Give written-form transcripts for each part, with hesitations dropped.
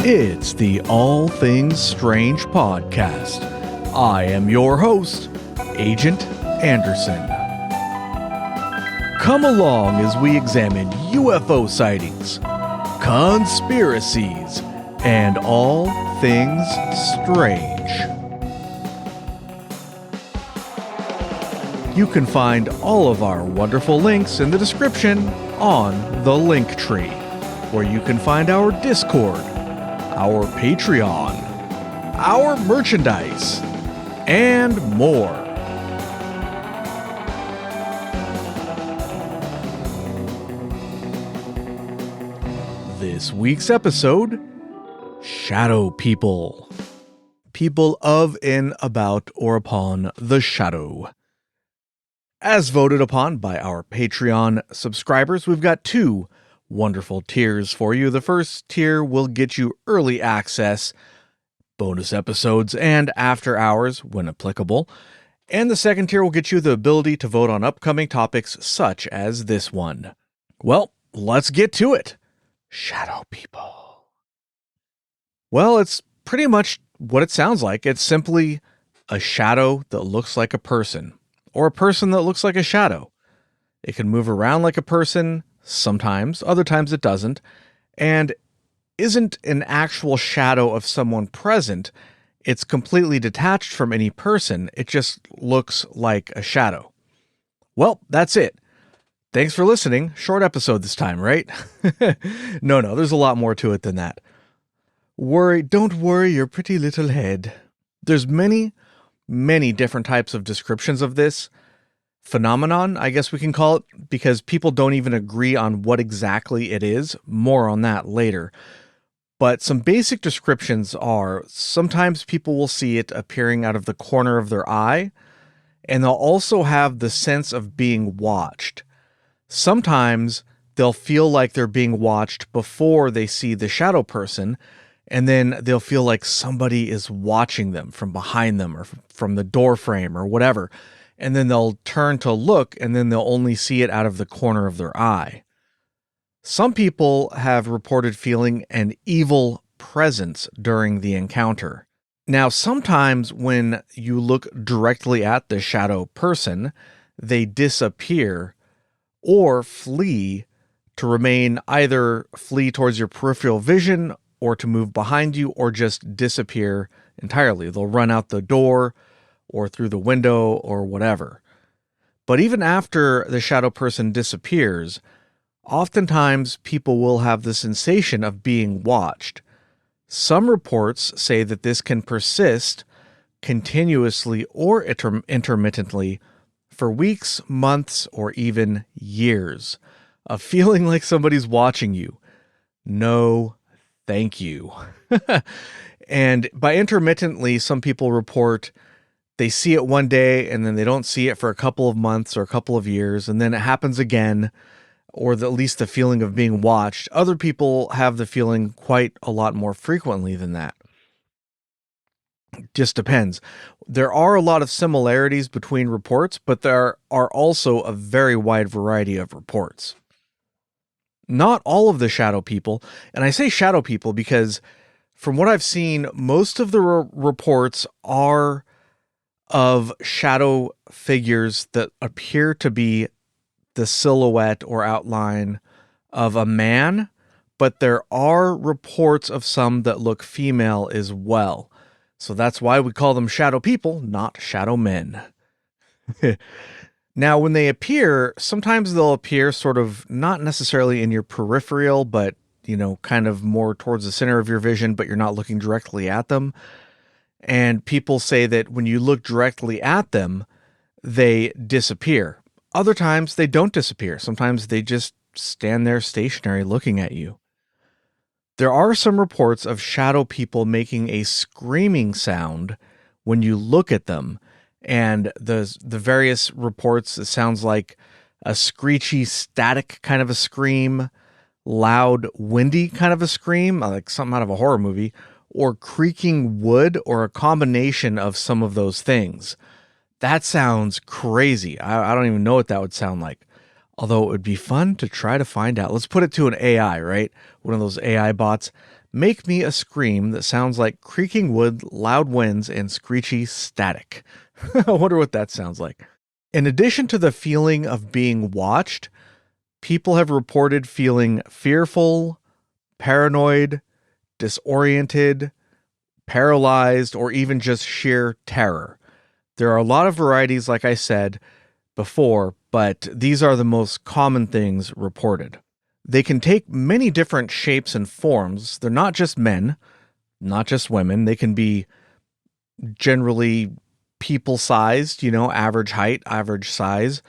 It's the All Things Strange podcast. I am your host, Agent Anderson. Come along as we examine UFO sightings, conspiracies, and all things strange. You can find all of our wonderful links in the description on the Linktree, where you can find our Discord, our Patreon, our merchandise, and more. This week's episode, Shadow People. People of, in, about, or upon the shadow. As voted upon by our Patreon subscribers, we've got two wonderful tiers for you. The first tier will get you early access, bonus episodes, and after hours when applicable. And the second tier will get you the ability to vote on upcoming topics such as this one. Well, let's get to it. Shadow People. Well, it's pretty much what it sounds like. It's simply a shadow that looks like a person, or a person that looks like a shadow. It can move around like a person sometimes, other times it doesn't, and isn't an actual shadow of someone present. It's completely detached from any person. It just looks like a shadow. Well, that's it. Thanks for listening. Short episode this time, right? No, there's a lot more to it than that. Don't worry your pretty little head. There's many different types of descriptions of this phenomenon, I guess we can call it, because people don't even agree on what exactly it is. More on that later. But some basic descriptions are, sometimes people will see it appearing out of the corner of their eye, and they'll also have the sense of being watched. Sometimes they'll feel like they're being watched before they see the shadow person, and then they'll feel like somebody is watching them from behind them or from the door frame or whatever. And then they'll turn to look, and then they'll only see it out of the corner of their eye. Some people have reported feeling an evil presence during the encounter. Now, sometimes when you look directly at the shadow person, they disappear or flee to remain, either flee towards your peripheral vision or to move behind you, or just disappear entirely. They'll run out the door or through the window or whatever. But even after the shadow person disappears, oftentimes people will have the sensation of being watched. Some reports say that this can persist continuously or intermittently for weeks, months, or even years, of feeling like somebody's watching you. No, thank you. And by intermittently, some people report they see it one day and then they don't see it for a couple of months or a couple of years, and then it happens again, or at least the feeling of being watched. Other people have the feeling quite a lot more frequently than that. Just depends. There are a lot of similarities between reports, but there are also a very wide variety of reports. Not all of the shadow people, and I say shadow people because from what I've seen, most of the reports are of shadow figures that appear to be the silhouette or outline of a man, but there are reports of some that look female as well. So that's why we call them shadow people, not shadow men. Now, when they appear, sometimes they'll appear sort of not necessarily in your peripheral, but, kind of more towards the center of your vision, but you're not looking directly at them. And people say that when you look directly at them, they disappear. Other times they don't disappear. Sometimes they just stand there stationary looking at you. There are some reports of shadow people making a screaming sound when you look at them. And the various reports, it sounds like a screechy, static kind of a scream, loud, windy kind of a scream, like something out of a horror movie, or creaking wood, or a combination of some of those things. That sounds crazy. I don't even know what that would sound like. Although it would be fun to try to find out. Let's put it to an AI, right? One of those AI bots. make me a scream that sounds like creaking wood, loud winds, and screechy static. I wonder what that sounds like. In addition to the feeling of being watched, people have reported feeling fearful, paranoid, disoriented, paralyzed, or even just sheer terror. There are a lot of varieties, like I said before, but these are the most common things reported. They can take many different shapes and forms. They're not just men, not just women. They can be generally people-sized, average height, average size.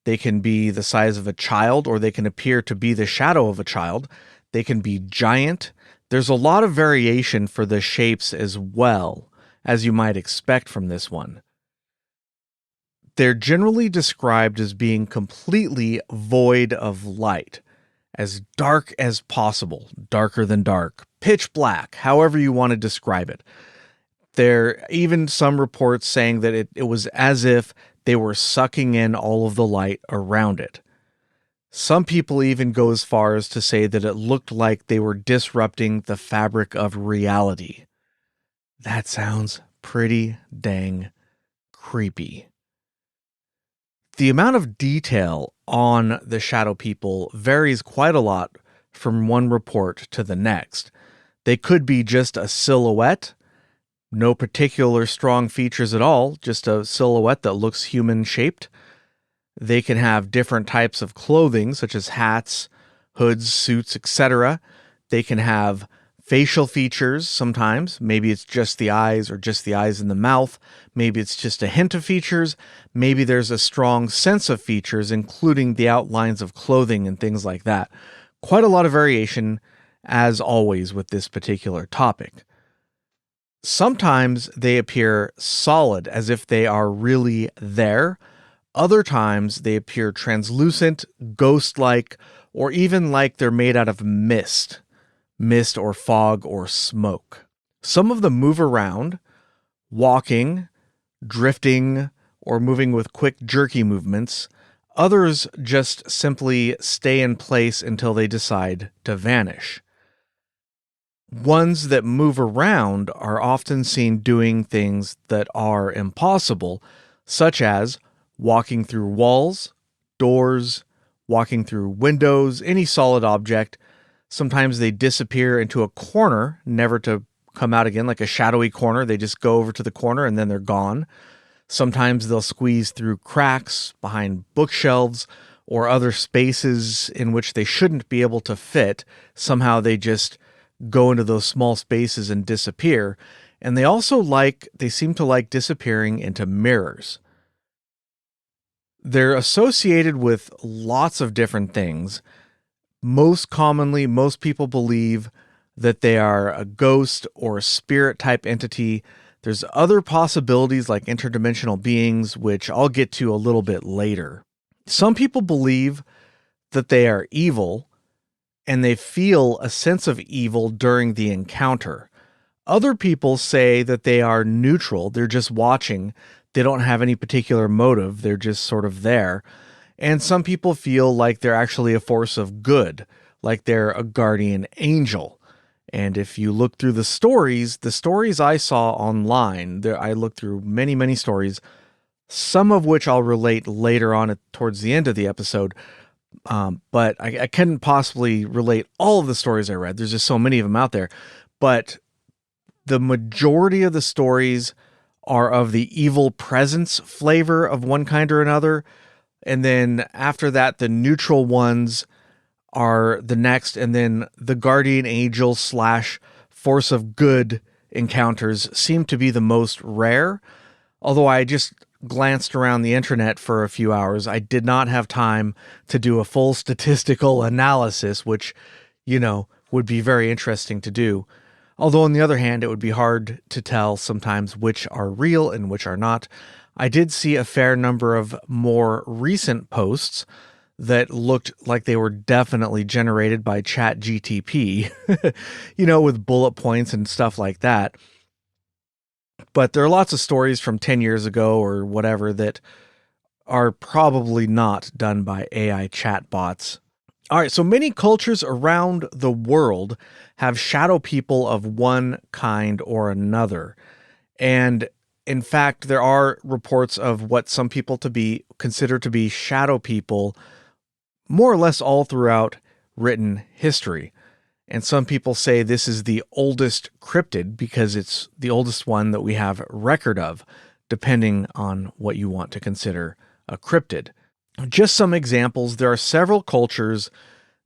They can be the size of a child, or they can appear to be the shadow of a child. They can be giant. There's a lot of variation for the shapes as well, as you might expect from this one. They're generally described as being completely void of light, as dark as possible, darker than dark, pitch black, however you want to describe it. There are even some reports saying that it was as if they were sucking in all of the light around it. Some people even go as far as to say that it looked like they were disrupting the fabric of reality. That sounds pretty dang creepy. The amount of detail on the shadow people varies quite a lot from one report to the next. They could be just a silhouette, no particular strong features at all, just a silhouette that looks human-shaped. They can have different types of clothing, such as hats, hoods, suits, etc. They can have facial features sometimes. Maybe it's just the eyes or just the eyes and the mouth. Maybe it's just a hint of features. Maybe there's a strong sense of features, including the outlines of clothing and things like that. Quite a lot of variation, as always, with this particular topic. Sometimes they appear solid, as if they are really there. Other times they appear translucent, ghost-like, or even like they're made out of mist or fog or smoke. Some of them move around, walking, drifting, or moving with quick, jerky movements. Others just simply stay in place until they decide to vanish. Ones that move around are often seen doing things that are impossible, such as walking through walls, doors, walking through windows, any solid object. Sometimes they disappear into a corner, never to come out again, like a shadowy corner. They just go over to the corner and then they're gone. Sometimes they'll squeeze through cracks behind bookshelves or other spaces in which they shouldn't be able to fit. Somehow they just go into those small spaces and disappear. And they seem to like disappearing into mirrors. They're associated with lots of different things. Most commonly, most people believe that they are a ghost or a spirit type entity. There's other possibilities like interdimensional beings, which I'll get to a little bit later. Some people believe that they are evil, and they feel a sense of evil during the encounter. Other people say that they are neutral. They're just watching. They don't have any particular motive. They're just sort of there. And some people feel like they're actually a force of good, like they're a guardian angel. And if you look through the stories I saw online, I looked through many, many stories, some of which I'll relate later on towards the end of the episode. But I couldn't possibly relate all of the stories I read. There's just so many of them out there. But the majority of the stories are of the evil presence flavor of one kind or another. And then after that, the neutral ones are the next. And then the guardian angel / force of good encounters seem to be the most rare. Although I just glanced around the internet for a few hours, I did not have time to do a full statistical analysis, which, would be very interesting to do. Although on the other hand, it would be hard to tell sometimes which are real and which are not. I did see a fair number of more recent posts that looked like they were definitely generated by ChatGTP, with bullet points and stuff like that. But there are lots of stories from 10 years ago or whatever that are probably not done by AI chatbots. All right, so many cultures around the world have shadow people of one kind or another. And in fact, there are reports of what some people to be consider to be shadow people more or less all throughout written history. And some people say this is the oldest cryptid because it's the oldest one that we have record of, depending on what you want to consider a cryptid. Just some examples, there are several cultures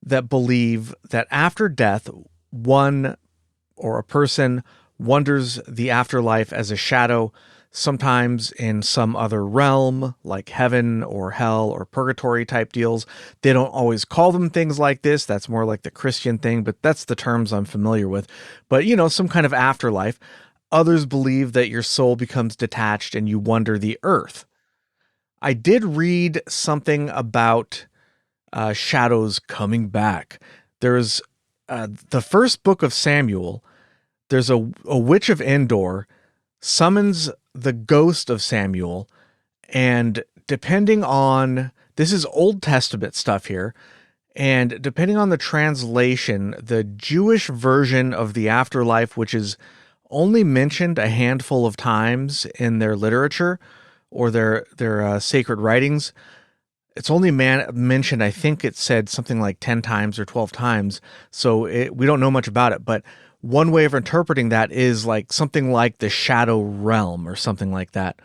that believe that after death, one or a person wanders the afterlife as a shadow, sometimes in some other realm, like heaven or hell or purgatory type deals. They don't always call them things like this. That's more like the Christian thing, but that's the terms I'm familiar with. But, some kind of afterlife. Others believe that your soul becomes detached and you wander the earth. I did read something about shadows coming back. There's the first book of Samuel. There's a witch of Endor summons the ghost of Samuel, and depending on, this is Old Testament stuff here, and depending on the translation, the Jewish version of the afterlife, which is only mentioned a handful of times in their literature or their sacred writings, it's only mentioned, I think it said something like 10 times or 12 times, so we don't know much about it, but one way of interpreting that is like something like the shadow realm or something like that.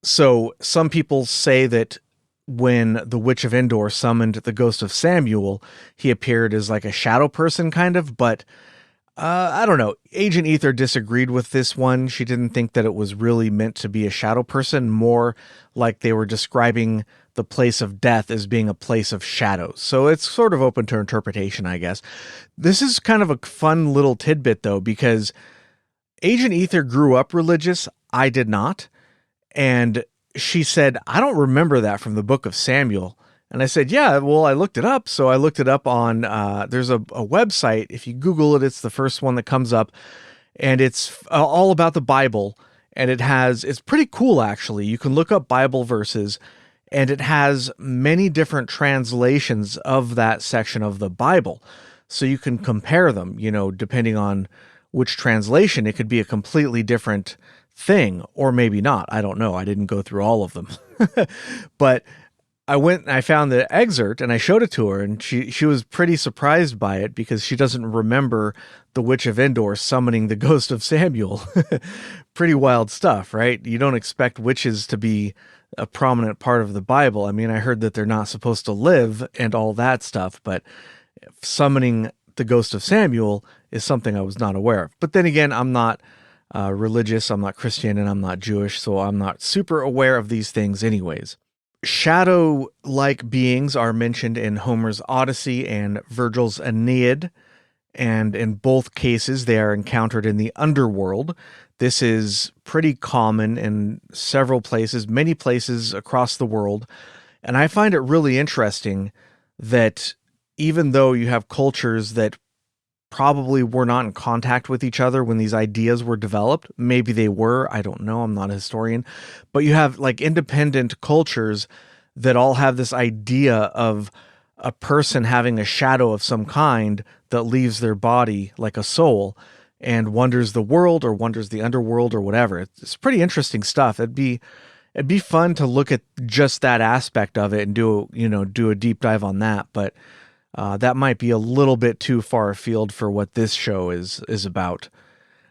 So some people say that when the Witch of Endor summoned the ghost of Samuel, he appeared as like a shadow person kind of, but I don't know. Agent Ether disagreed with this one. She didn't think that it was really meant to be a shadow person, more like they were describing the place of death as being a place of shadows. So it's sort of open to interpretation, I guess. This is kind of a fun little tidbit, though, because Agent Ether grew up religious. I did not. And she said, I don't remember that from the book of Samuel. And I said, yeah, well, I looked it up. So I looked it up on, there's a website. If you Google it, it's the first one that comes up. And it's all about the Bible. And it's pretty cool, actually. You can look up Bible verses, and it has many different translations of that section of the Bible. So you can compare them, depending on which translation. It could be a completely different thing, or maybe not. I don't know. I didn't go through all of them. But I went and I found the excerpt and I showed it to her, and she was pretty surprised by it because she doesn't remember the Witch of Endor summoning the ghost of Samuel. Pretty wild stuff, right? You don't expect witches to be a prominent part of the Bible. I mean, I heard that they're not supposed to live and all that stuff, but summoning the ghost of Samuel is something I was not aware of. But then again, I'm not religious, I'm not Christian, and I'm not Jewish, so I'm not super aware of these things anyways. Shadow-like beings are mentioned in Homer's Odyssey and Virgil's Aeneid, and in both cases they are encountered in the underworld. This is pretty common in several places, many places across the world, and I find it really interesting that even though you have cultures that probably were not in contact with each other when these ideas were developed. Maybe they were. I don't know. I'm not a historian. But you have like independent cultures that all have this idea of a person having a shadow of some kind that leaves their body like a soul and wanders the world or wanders the underworld or whatever. It's pretty interesting stuff. It'd be fun to look at just that aspect of it and do a deep dive on that. But that might be a little bit too far afield for what this show is about.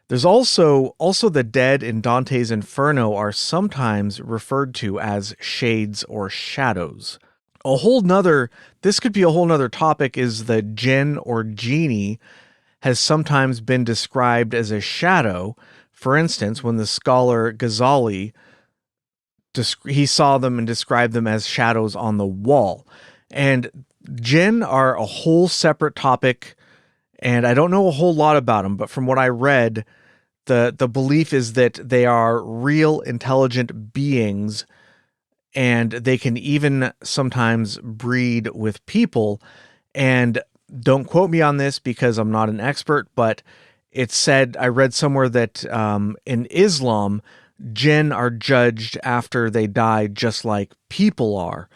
There's also the dead in Dante's Inferno are sometimes referred to as shades or shadows. This could be a whole nother topic, is the jinn or genie has sometimes been described as a shadow. For instance, when the scholar Ghazali, he saw them and described them as shadows on the wall. And jinn are a whole separate topic, and I don't know a whole lot about them, but from what I read, the belief is that they are real intelligent beings, and they can even sometimes breed with people. And don't quote me on this because I'm not an expert, but it said, I read somewhere that in Islam, jinn are judged after they die just like people are.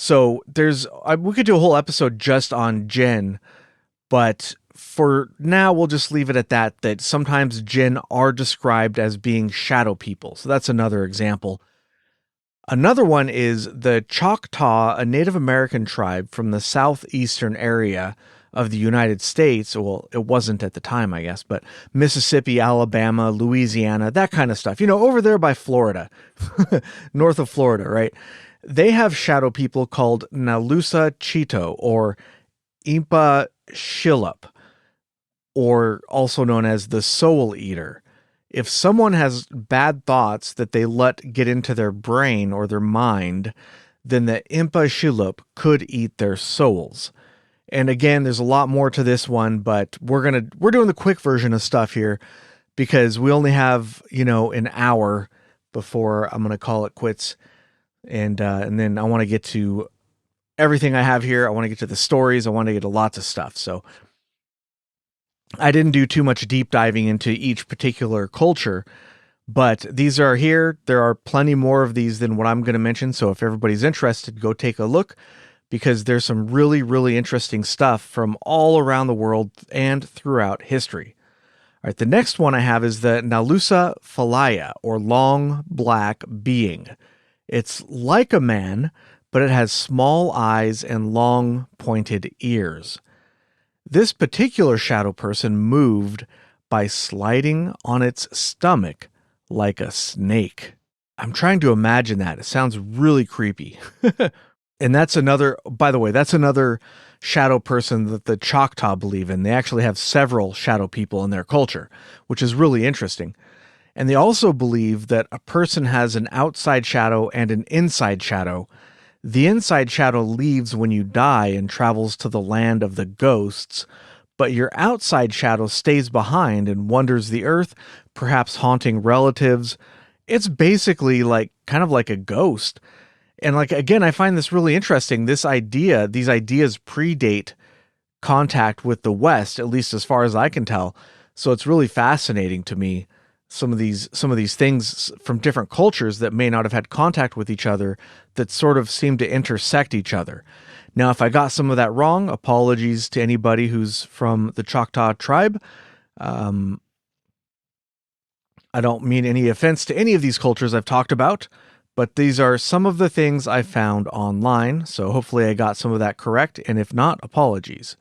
So we could do a whole episode just on jinn, but for now, we'll just leave it at that sometimes jinn are described as being shadow people. So that's another example. Another one is the Choctaw, a Native American tribe from the southeastern area of the United States. Well, it wasn't at the time, I guess, but Mississippi, Alabama, Louisiana, that kind of stuff. Over there by Florida, north of Florida, right? They have shadow people called Nalusa Cheeto or Impa Shilluk, or also known as the Soul Eater. If someone has bad thoughts that they let get into their brain or their mind, then the Impa Shilluk could eat their souls. And again, there's a lot more to this one, but we're doing the quick version of stuff here because we only have, an hour before I'm going to call it quits. And then I want to get to everything I have here. I want to get to the stories. I want to get to lots of stuff. So I didn't do too much deep diving into each particular culture, but these are here. There are plenty more of these than what I'm going to mention. So if everybody's interested, go take a look because there's some really, really interesting stuff from all around the world and throughout history. All right, the next one I have is the Nalusa Falaya, or long black being. It's like a man, but it has small eyes and long pointed ears. This particular shadow person moved by sliding on its stomach like a snake. I'm trying to imagine that. It sounds really creepy. And that's another, by the way, that's another shadow person that the Choctaw believe in. They actually have several shadow people in their culture, which is really interesting. And they also believe that a person has an outside shadow and an inside shadow. The inside shadow leaves when you die and travels to the land of the ghosts, but your outside shadow stays behind and wanders the earth, perhaps haunting relatives. It's basically kind of like a ghost. And again, I find this really interesting. These ideas predate contact with the West, at least as far as I can tell. So it's really fascinating to me. Some of these things from different cultures that may not have had contact with each other that sort of seem to intersect each other. Now, if I got some of that wrong, apologies to anybody who's from the Choctaw tribe. I don't mean any offense to any of these cultures I've talked about, but these are some of the things I found online. So hopefully I got some of that correct. And if not, apologies.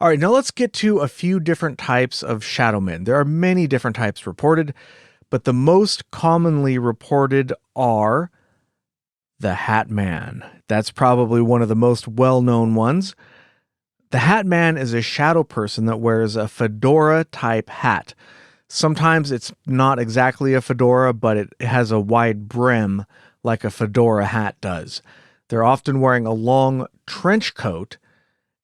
All right, now let's get to a few different types of shadow men. There are many different types reported, but the most commonly reported are the Hat Man. That's probably one of the most well-known ones. The Hat Man is a shadow person that wears a fedora-type hat. Sometimes it's not exactly a fedora, but it has a wide brim like a fedora hat does. They're often wearing a long trench coat,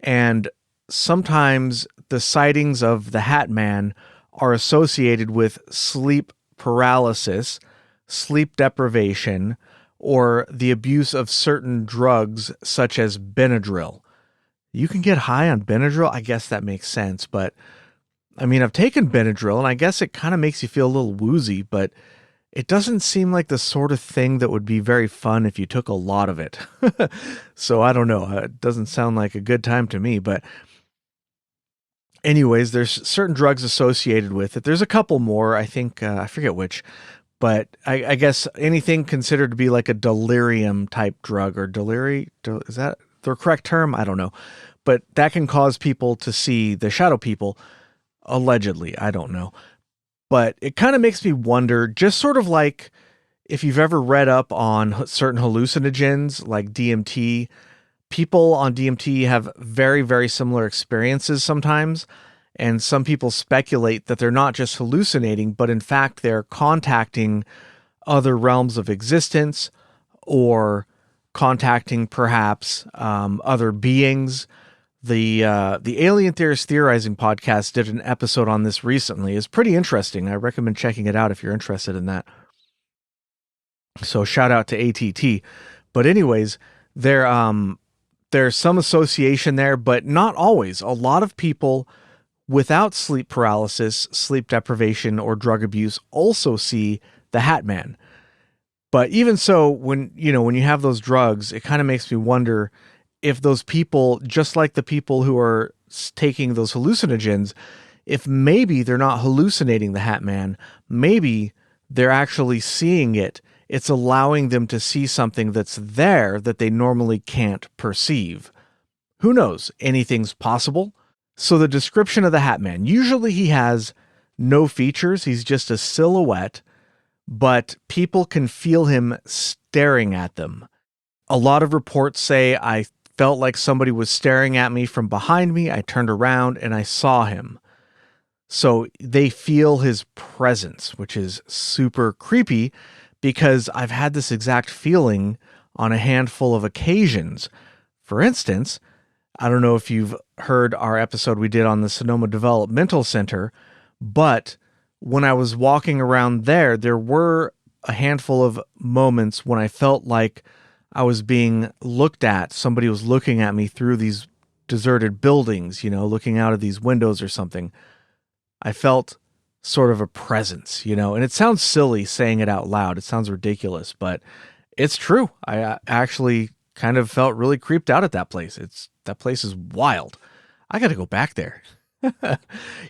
and sometimes the sightings of the Hat Man are associated with sleep paralysis, sleep deprivation, or the abuse of certain drugs such as Benadryl. You can get high on Benadryl? I guess that makes sense, but I've taken Benadryl and I guess it kind of makes you feel a little woozy, but it doesn't seem like the sort of thing that would be very fun if you took a lot of it. So I don't know. It doesn't sound like a good time to me, but anyways, there's certain drugs associated with it. There's a couple more, I think, I forget which, but I guess anything considered to be like a delirium type drug or is that the correct term? I don't know, but that can cause people to see the shadow people, allegedly. I don't know, but it kind of makes me wonder, just sort of like if you've ever read up on certain hallucinogens like DMT. People on DMT have very, very similar experiences sometimes, and some people speculate that they're not just hallucinating, but in fact they're contacting other realms of existence or contacting perhaps other beings. The Alien Theorist Theorizing podcast did an episode on this recently. It's pretty interesting. I recommend checking it out if you're interested in that. So shout out to ATT. But anyways, there's some association there, but not always. A lot of people without sleep paralysis, sleep deprivation, or drug abuse also see the Hat Man. But even so, when you have those drugs, it kind of makes me wonder if those people, just like the people who are taking those hallucinogens, if maybe they're not hallucinating the Hat Man, maybe they're actually seeing it. It's allowing them to see something that's there that they normally can't perceive. Who knows? Anything's possible. So the description of the Hat Man, usually he has no features. He's just a silhouette, but people can feel him staring at them. A lot of reports say, I felt like somebody was staring at me from behind me. I turned around and I saw him. So they feel his presence, which is super creepy because I've had this exact feeling on a handful of occasions. For instance, I don't know if you've heard our episode we did on the Sonoma Developmental Center, but when I was walking around there were a handful of moments when I felt like I was being looked at. Somebody was looking at me through these deserted buildings, looking out of these windows or something. I felt sort of a presence, and it sounds silly saying it out loud. It sounds ridiculous, but it's true. I actually kind of felt really creeped out at that place. That place is wild. I got to go back there.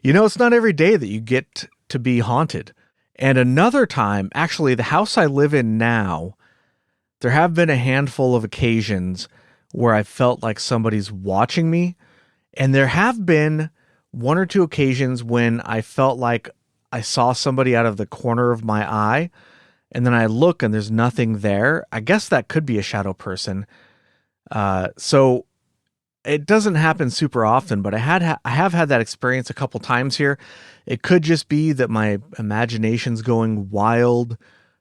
It's not every day that you get to be haunted. And another time, actually, the house I live in now, there have been a handful of occasions where I felt like somebody's watching me. And there have been one or two occasions when I felt like I saw somebody out of the corner of my eye, and then I look and there's nothing there. I guess that could be a shadow person. So it doesn't happen super often, but I have had that experience a couple times here. It could just be that my imagination's going wild.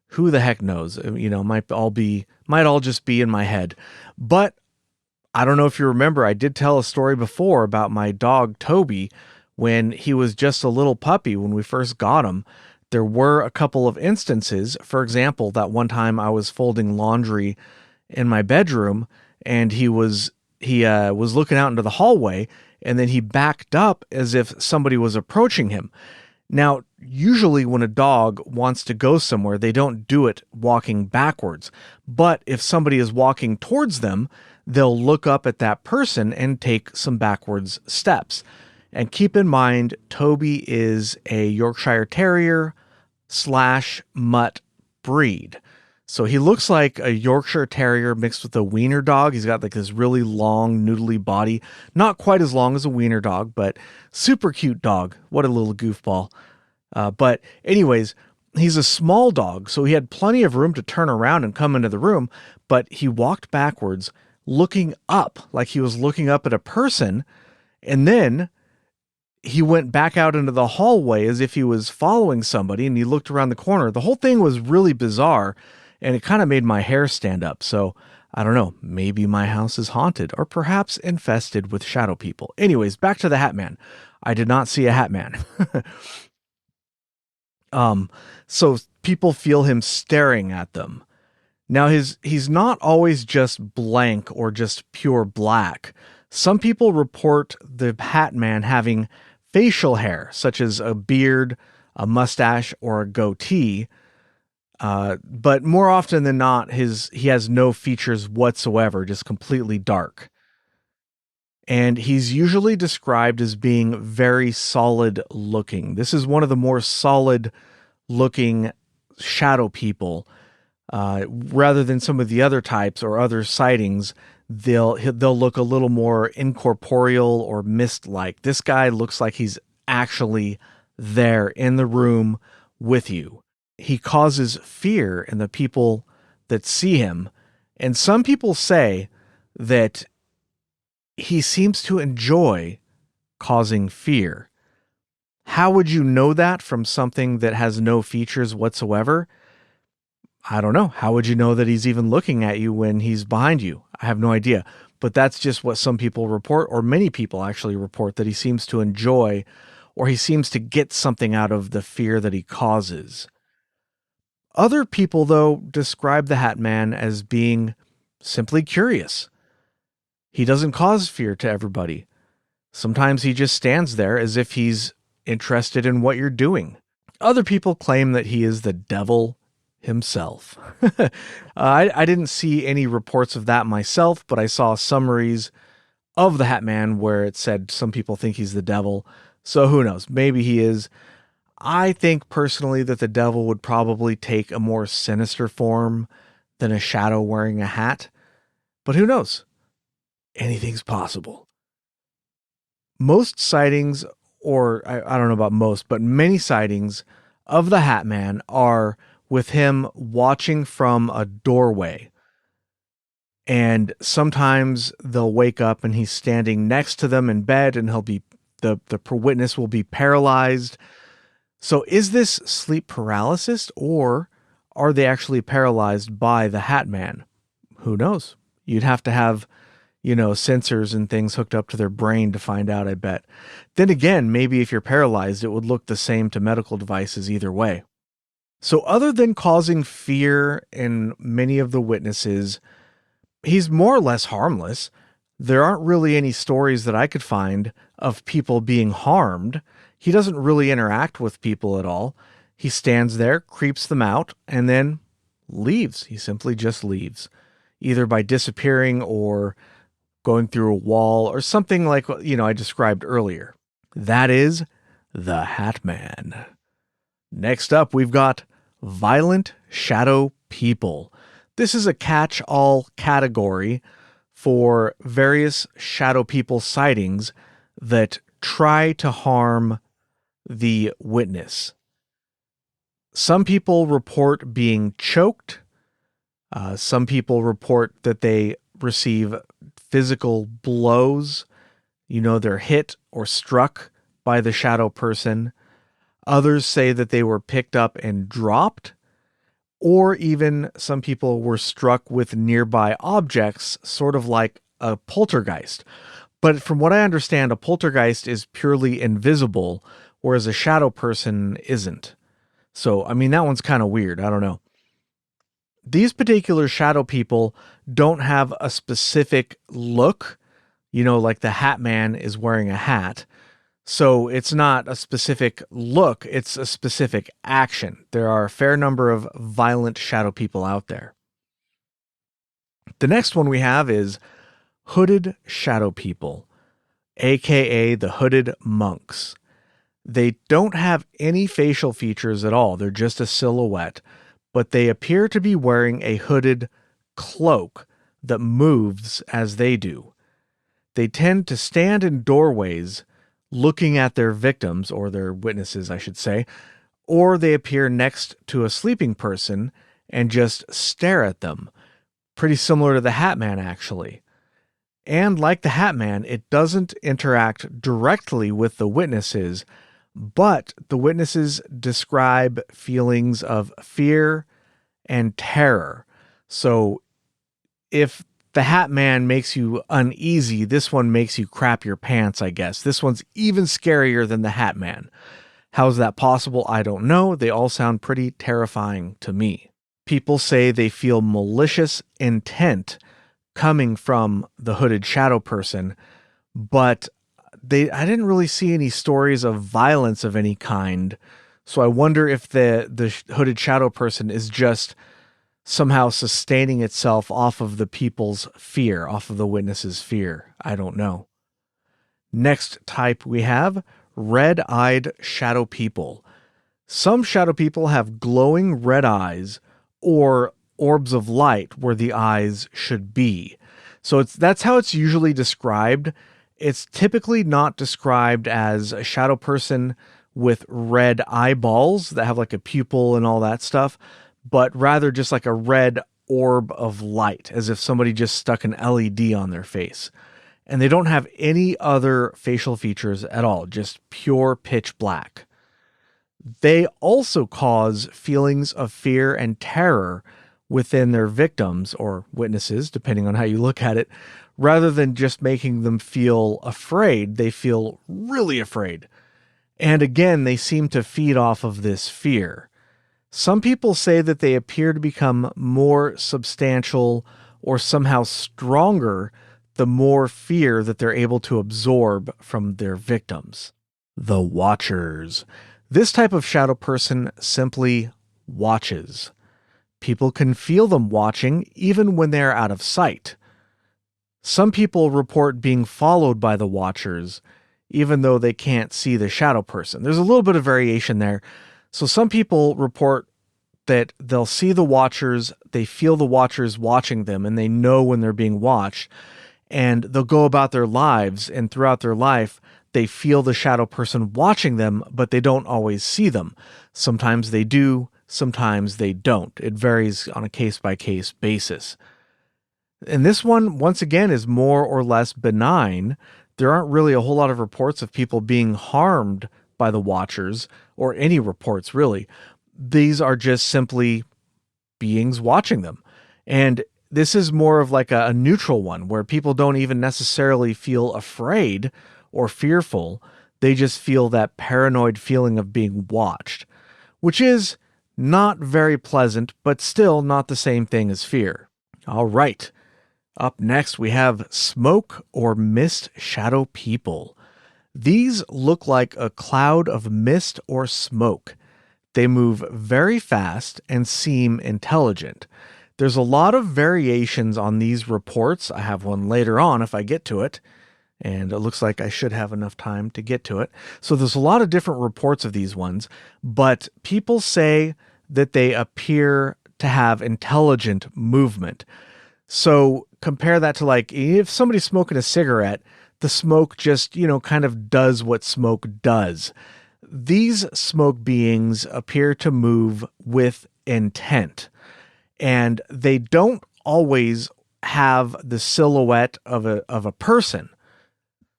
Who the heck knows? Might all just be in my head. But I don't know if you remember, I did tell a story before about my dog, Toby, when he was just a little puppy when we first got him. There were a couple of instances. For example, that one time I was folding laundry in my bedroom and he was looking out into the hallway, and then he backed up as if somebody was approaching him. Now, usually when a dog wants to go somewhere, they don't do it walking backwards. But if somebody is walking towards them, they'll look up at that person and take some backwards steps. And keep in mind, Toby is a Yorkshire Terrier / mutt breed. So he looks like a Yorkshire Terrier mixed with a wiener dog. He's got like this really long, noodly body. Not quite as long as a wiener dog, but super cute dog. What a little goofball. But anyways, he's a small dog, so he had plenty of room to turn around and come into the room, but he walked backwards, looking up, like he was looking up at a person, and then he went back out into the hallway as if he was following somebody, and he looked around the corner. The whole thing was really bizarre, and it kind of made my hair stand up. So I don't know, maybe my house is haunted or perhaps infested with shadow people. Anyways, back to the Hat Man. I did not see a Hat Man. So people feel him staring at them. Now he's not always just blank or just pure black. Some people report the Hat Man having facial hair, such as a beard, a mustache, or a goatee. But more often than not, he has no features whatsoever, just completely dark. And he's usually described as being very solid looking. This is one of the more solid looking shadow people. Rather than some of the other types or other sightings, they'll look a little more incorporeal or mist-like. This guy looks like he's actually there in the room with you. He causes fear in the people that see him. And some people say that he seems to enjoy causing fear. How would you know that from something that has no features whatsoever? I don't know. How would you know that he's even looking at you when he's behind you? I have no idea. But that's just what some people report, or many people actually report, that he seems to enjoy, or he seems to get something out of the fear that he causes. Other people, though, describe the Hat Man as being simply curious. He doesn't cause fear to everybody. Sometimes he just stands there as if he's interested in what you're doing. Other people claim that he is the devil himself. I didn't see any reports of that myself, but I saw summaries of the Hat Man where it said some people think he's the devil. So who knows? Maybe he is. I think personally that the devil would probably take a more sinister form than a shadow wearing a hat. But who knows? Anything's possible. Most sightings, or I don't know about most, but many sightings of the Hat Man are with him watching from a doorway. And sometimes they'll wake up and he's standing next to them in bed, and the witness will be paralyzed. So is this sleep paralysis, or are they actually paralyzed by the Hat Man? Who knows? You'd have to have, sensors and things hooked up to their brain to find out, I bet. Then again, maybe if you're paralyzed, it would look the same to medical devices either way. So other than causing fear in many of the witnesses, he's more or less harmless. There aren't really any stories that I could find of people being harmed. He doesn't really interact with people at all. He stands there, creeps them out, and then leaves. He simply just leaves, either by disappearing or going through a wall or something like, I described earlier. That is the Hat Man. Next up, we've got violent shadow people. This is a catch-all category for various shadow people sightings that try to harm the witness. Some people report being choked. Some people report that they receive physical blows. They're hit or struck by the shadow person. Others say that they were picked up and dropped. Or even some people were struck with nearby objects, sort of like a poltergeist. But from what I understand, a poltergeist is purely invisible, whereas a shadow person isn't. So, that one's kind of weird. I don't know. These particular shadow people don't have a specific look, like the Hat Man is wearing a hat. So it's not a specific look, it's a specific action. There are a fair number of violent shadow people out there. The next one we have is hooded shadow people, aka the hooded monks. They don't have any facial features at all. They're just a silhouette, but they appear to be wearing a hooded cloak that moves as they do. They tend to stand in doorways looking at their victims, or their witnesses, I should say, or they appear next to a sleeping person and just stare at them. Pretty similar to the Hat Man, actually. And like the Hat Man, it doesn't interact directly with the witnesses, but the witnesses describe feelings of fear and terror. So if the Hat Man makes you uneasy, this one makes you crap your pants, I guess. This one's even scarier than the Hat Man. How's that possible? I don't know. They all sound pretty terrifying to me. People say they feel malicious intent coming from the hooded shadow person, but I didn't really see any stories of violence of any kind. So I wonder if the hooded shadow person is just somehow sustaining itself off of the people's fear, off of the witness's fear. I don't know. Next type we have red-eyed shadow people. Some shadow people have glowing red eyes or orbs of light where the eyes should be. So that's how it's usually described. It's typically not described as a shadow person with red eyeballs that have like a pupil and all that stuff, but rather just like a red orb of light, as if somebody just stuck an LED on their face. And they don't have any other facial features at all, just pure pitch black. They also cause feelings of fear and terror within their victims or witnesses, depending on how you look at it. Rather than just making them feel afraid, they feel really afraid. And again, they seem to feed off of this fear. Some people say that they appear to become more substantial or somehow stronger the more fear that they're able to absorb from their victims. The Watchers. This type of shadow person simply watches. People can feel them watching even when they're out of sight. Some people report being followed by the watchers, even though they can't see the shadow person. There's a little bit of variation there. So some people report that they'll see the watchers, they feel the watchers watching them, and they know when they're being watched, and they'll go about their lives, and throughout their life, they feel the shadow person watching them, but they don't always see them. Sometimes they do, sometimes they don't. It varies on a case-by-case basis. And this one, once again, is more or less benign. There aren't really a whole lot of reports of people being harmed by the watchers, or any reports really. These are just simply beings watching them. And this is more of like a neutral one where people don't even necessarily feel afraid or fearful. They just feel that paranoid feeling of being watched, which is not very pleasant, but still not the same thing as fear. All right. Up next, we have smoke or mist shadow people. These look like a cloud of mist or smoke. They move very fast and seem intelligent. There's a lot of variations on these reports. I have one later on if I get to it, and it looks like I should have enough time to get to it. So there's a lot of different reports of these ones, but people say that they appear to have intelligent movement. So compare that to like if somebody's smoking a cigarette, the smoke just, kind of does what smoke does. These smoke beings appear to move with intent, and they don't always have the silhouette of a person.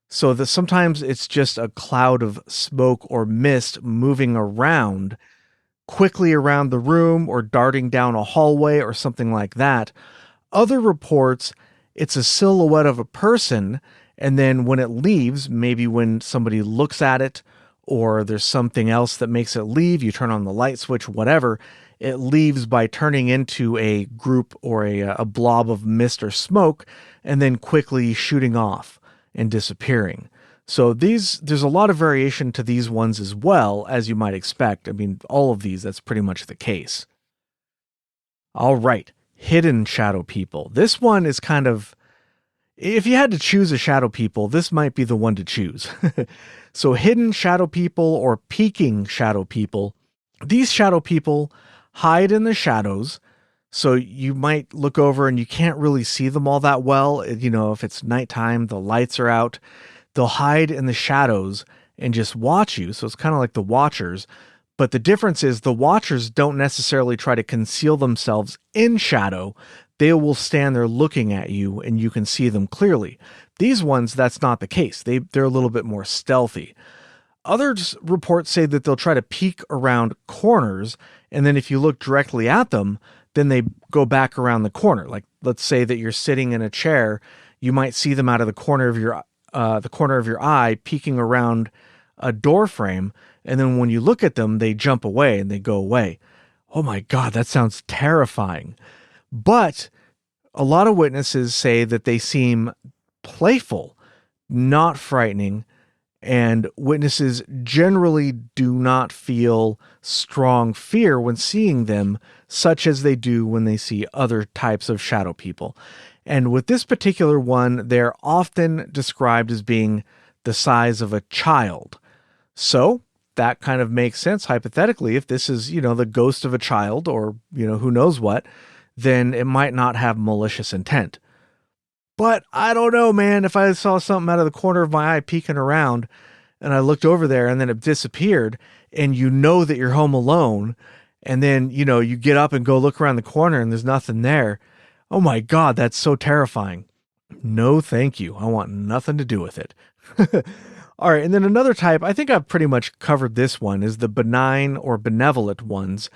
So that sometimes it's just a cloud of smoke or mist moving around quickly around the room or darting down a hallway or something like that. Other reports, it's a silhouette of a person, and then when it leaves, maybe when somebody looks at it or there's something else that makes it leave, you turn on the light switch, whatever, it leaves by turning into a group or a blob of mist or smoke and then quickly shooting off and disappearing. So there's a lot of variation to these ones as well, as you might expect. I mean, all of these, that's pretty much the case. All right. Hidden shadow people. This one is kind of, if you had to choose a shadow people, this might be the one to choose. So hidden shadow people or peeking shadow people. These shadow people hide in the shadows. So you might look over and you can't really see them all that well. If it's nighttime, the lights are out, they'll hide in the shadows and just watch you. So it's kind of like the watchers. But the difference is the watchers don't necessarily try to conceal themselves in shadow. They will stand there looking at you and you can see them clearly. These ones, that's not the case. They're a little bit more stealthy. Others reports say that they'll try to peek around corners, and then if you look directly at them, then they go back around the corner. Like let's say that you're sitting in a chair, you might see them out of the corner of your eye peeking around a door frame, and then when you look at them, they jump away and they go away. Oh my God, that sounds terrifying. But a lot of witnesses say that they seem playful, not frightening, and witnesses generally do not feel strong fear when seeing them, such as they do when they see other types of shadow people. And with this particular one, they're often described as being the size of a child. So that kind of makes sense hypothetically. If this is, the ghost of a child or, who knows what, then it might not have malicious intent. But I don't know, man. If I saw something out of the corner of my eye peeking around and I looked over there and then it disappeared and that you're home alone and then, you get up and go look around the corner and there's nothing there. Oh my God, that's so terrifying. No, thank you. I want nothing to do with it. All right. And then another type, I think I've pretty much covered this one, is the benign or benevolent ones.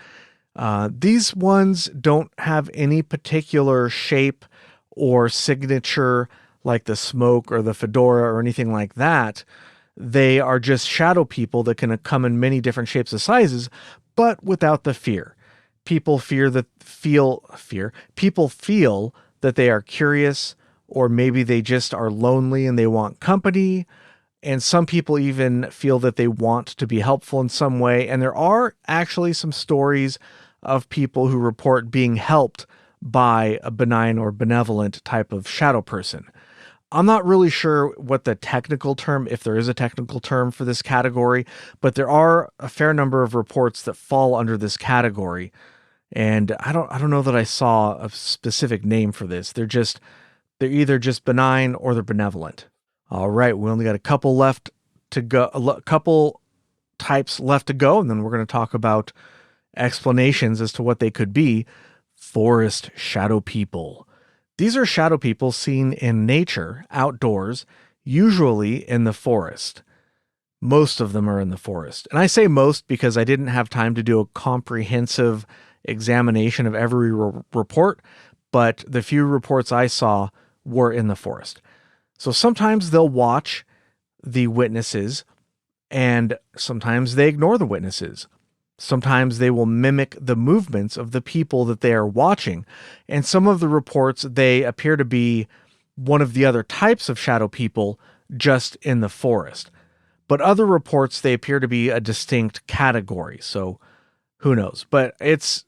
These ones don't have any particular shape or signature like the smoke or the fedora or anything like that. They are just shadow people that can come in many different shapes and sizes, but without the fear. People feel that they are curious, or maybe they just are lonely and they want company. And some people even feel that they want to be helpful in some way. And there are actually some stories of people who report being helped by a benign or benevolent type of shadow person. I'm not really sure what the technical term, if there is a technical term for this category, but there are a fair number of reports that fall under this category. And I don't know that I saw a specific name for this. They're either just benign or they're benevolent. All right, we only got a couple left to go, a couple types left to go, and then we're going to talk about explanations as to what they could be. Forest shadow people. These are shadow people seen in nature, outdoors, usually in the forest. Most of them are in the forest. And I say most because I didn't have time to do a comprehensive examination of every report, but the few reports I saw were in the forest. So sometimes they'll watch the witnesses, and sometimes they ignore the witnesses. Sometimes they will mimic the movements of the people that they are watching. And some of the reports, they appear to be one of the other types of shadow people just in the forest. But other reports, they appear to be a distinct category. So who knows? But it's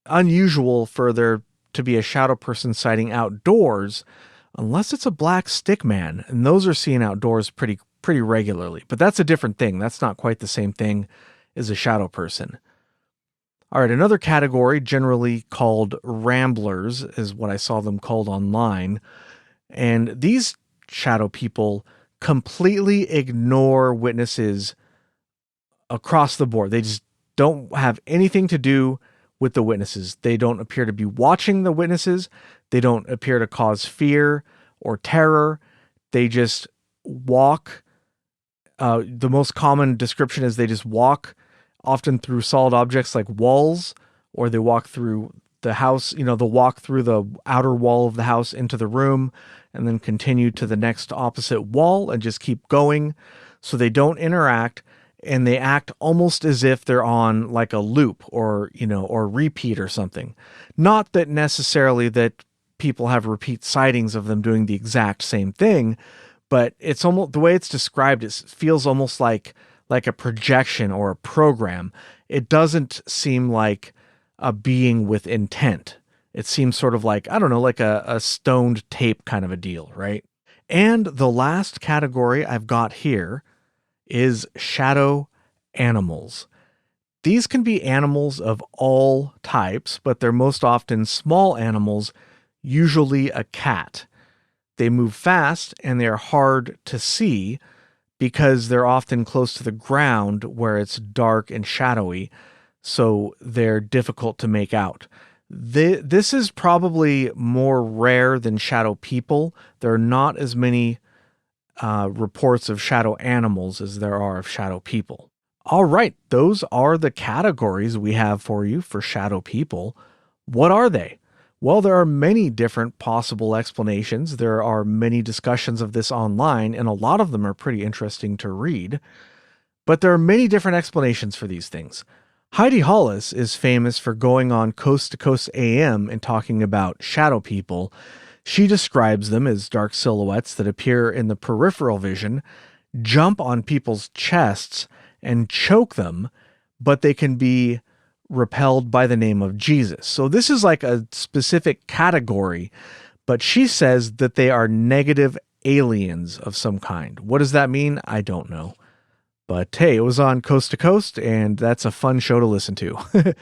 unusual for there to be a shadow person sighting outdoors, unless it's a black stick man. And those are seen outdoors pretty regularly. But that's a different thing. That's not quite the same thing as a shadow person. All right, another category, generally called ramblers, is what I saw them called online. And these shadow people completely ignore witnesses across the board. They just don't have anything to do with the witnesses. They don't appear to be watching the witnesses. They don't appear to cause fear or terror. They just walk. The most common description is they just walk, often through solid objects like walls, or they walk through the house. They'll walk through the outer wall of the house into the room and then continue to the next opposite wall and just keep going. So they don't interact, and they act almost as if they're on like a loop or repeat or something. Not that necessarily that people have repeat sightings of them doing the exact same thing, but it's almost the way it's described. It feels almost like a projection or a program. It doesn't seem like a being with intent. It seems sort of like, I don't know, like a stoned tape kind of a deal, right? And the last category I've got here is shadow animals. These can be animals of all types, but they're most often small animals, usually a cat. They move fast and they're hard to see because they're often close to the ground where it's dark and shadowy, so they're difficult to make out. This is probably more rare than shadow people. There are not as many reports of shadow animals as there are of shadow people. All right, those are the categories we have for you for shadow people. What are they? Well, there are many different possible explanations. There are many discussions of this online, and a lot of them are pretty interesting to read. But there are many different explanations for these things. Heidi Hollis is famous for going on Coast to Coast AM and talking about shadow people. She describes them as dark silhouettes that appear in the peripheral vision, jump on people's chests, and choke them, but they can be repelled by the name of Jesus. So this is like a specific category, but she says that they are negative aliens of some kind. What does that mean? I don't know. But hey, it was on Coast to Coast, and that's a fun show to listen to.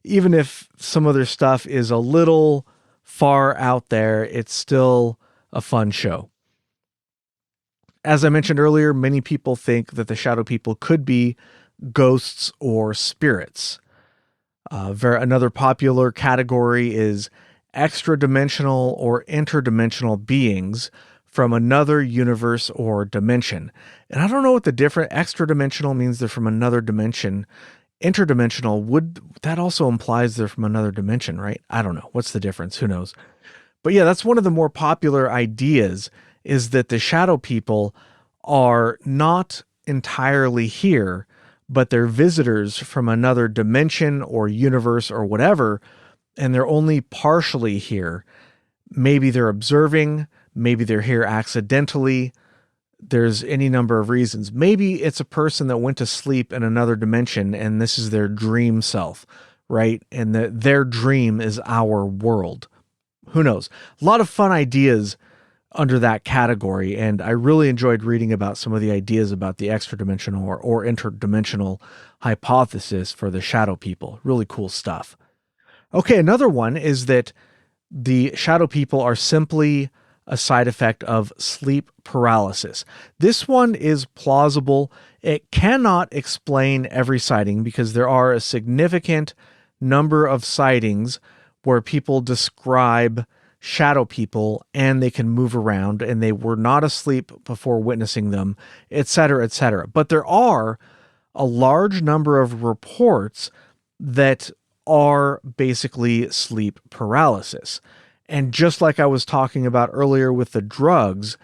Even if some of their stuff is a little far out there, it's still a fun show. As I mentioned earlier, many people think that the shadow people could be ghosts or spirits. Another popular category is extra-dimensional or interdimensional beings from another universe or dimension. And I don't know what the different extra-dimensional means they're from another dimension. Interdimensional, that also implies they're from another dimension, right? I don't know. What's the difference? Who knows? But yeah, that's one of the more popular ideas, is that the shadow people are not entirely here, but they're visitors from another dimension or universe or whatever, and they're only partially here. Maybe they're observing, maybe they're here accidentally. There's any number of reasons. Maybe it's a person that went to sleep in another dimension and this is their dream self, right? And that their dream is our world. Who knows? A lot of fun ideas under that category. And I really enjoyed reading about some of the ideas about the extra dimensional or interdimensional hypothesis for the shadow people. Really cool stuff. Okay, another one is that the shadow people are simply a side effect of sleep paralysis. This one is plausible. It cannot explain every sighting because there are a significant number of sightings where people describe shadow people and they can move around and they were not asleep before witnessing them, etc., etc. But there are a large number of reports that are basically sleep paralysis. And just like I was talking about earlier with the drugs,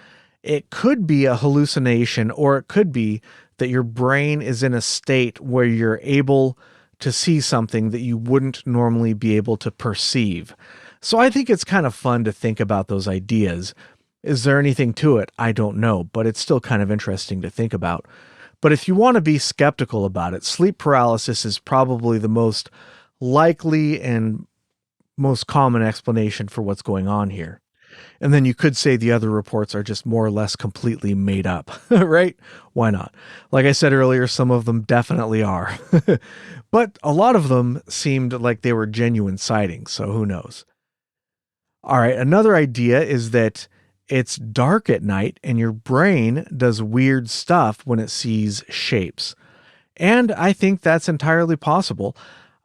it could be a hallucination, or it could be that your brain is in a state where you're able to see something that you wouldn't normally be able to perceive. So I think it's kind of fun to think about those ideas. Is there anything to it? I don't know, but it's still kind of interesting to think about. But if you want to be skeptical about it, sleep paralysis is probably the most likely and most common explanation for what's going on here. And then you could say the other reports are just more or less completely made up, right? Why not? Like I said earlier, some of them definitely are. But a lot of them seemed like they were genuine sightings, so who knows? All right, another idea is that it's dark at night and your brain does weird stuff when it sees shapes. And I think that's entirely possible.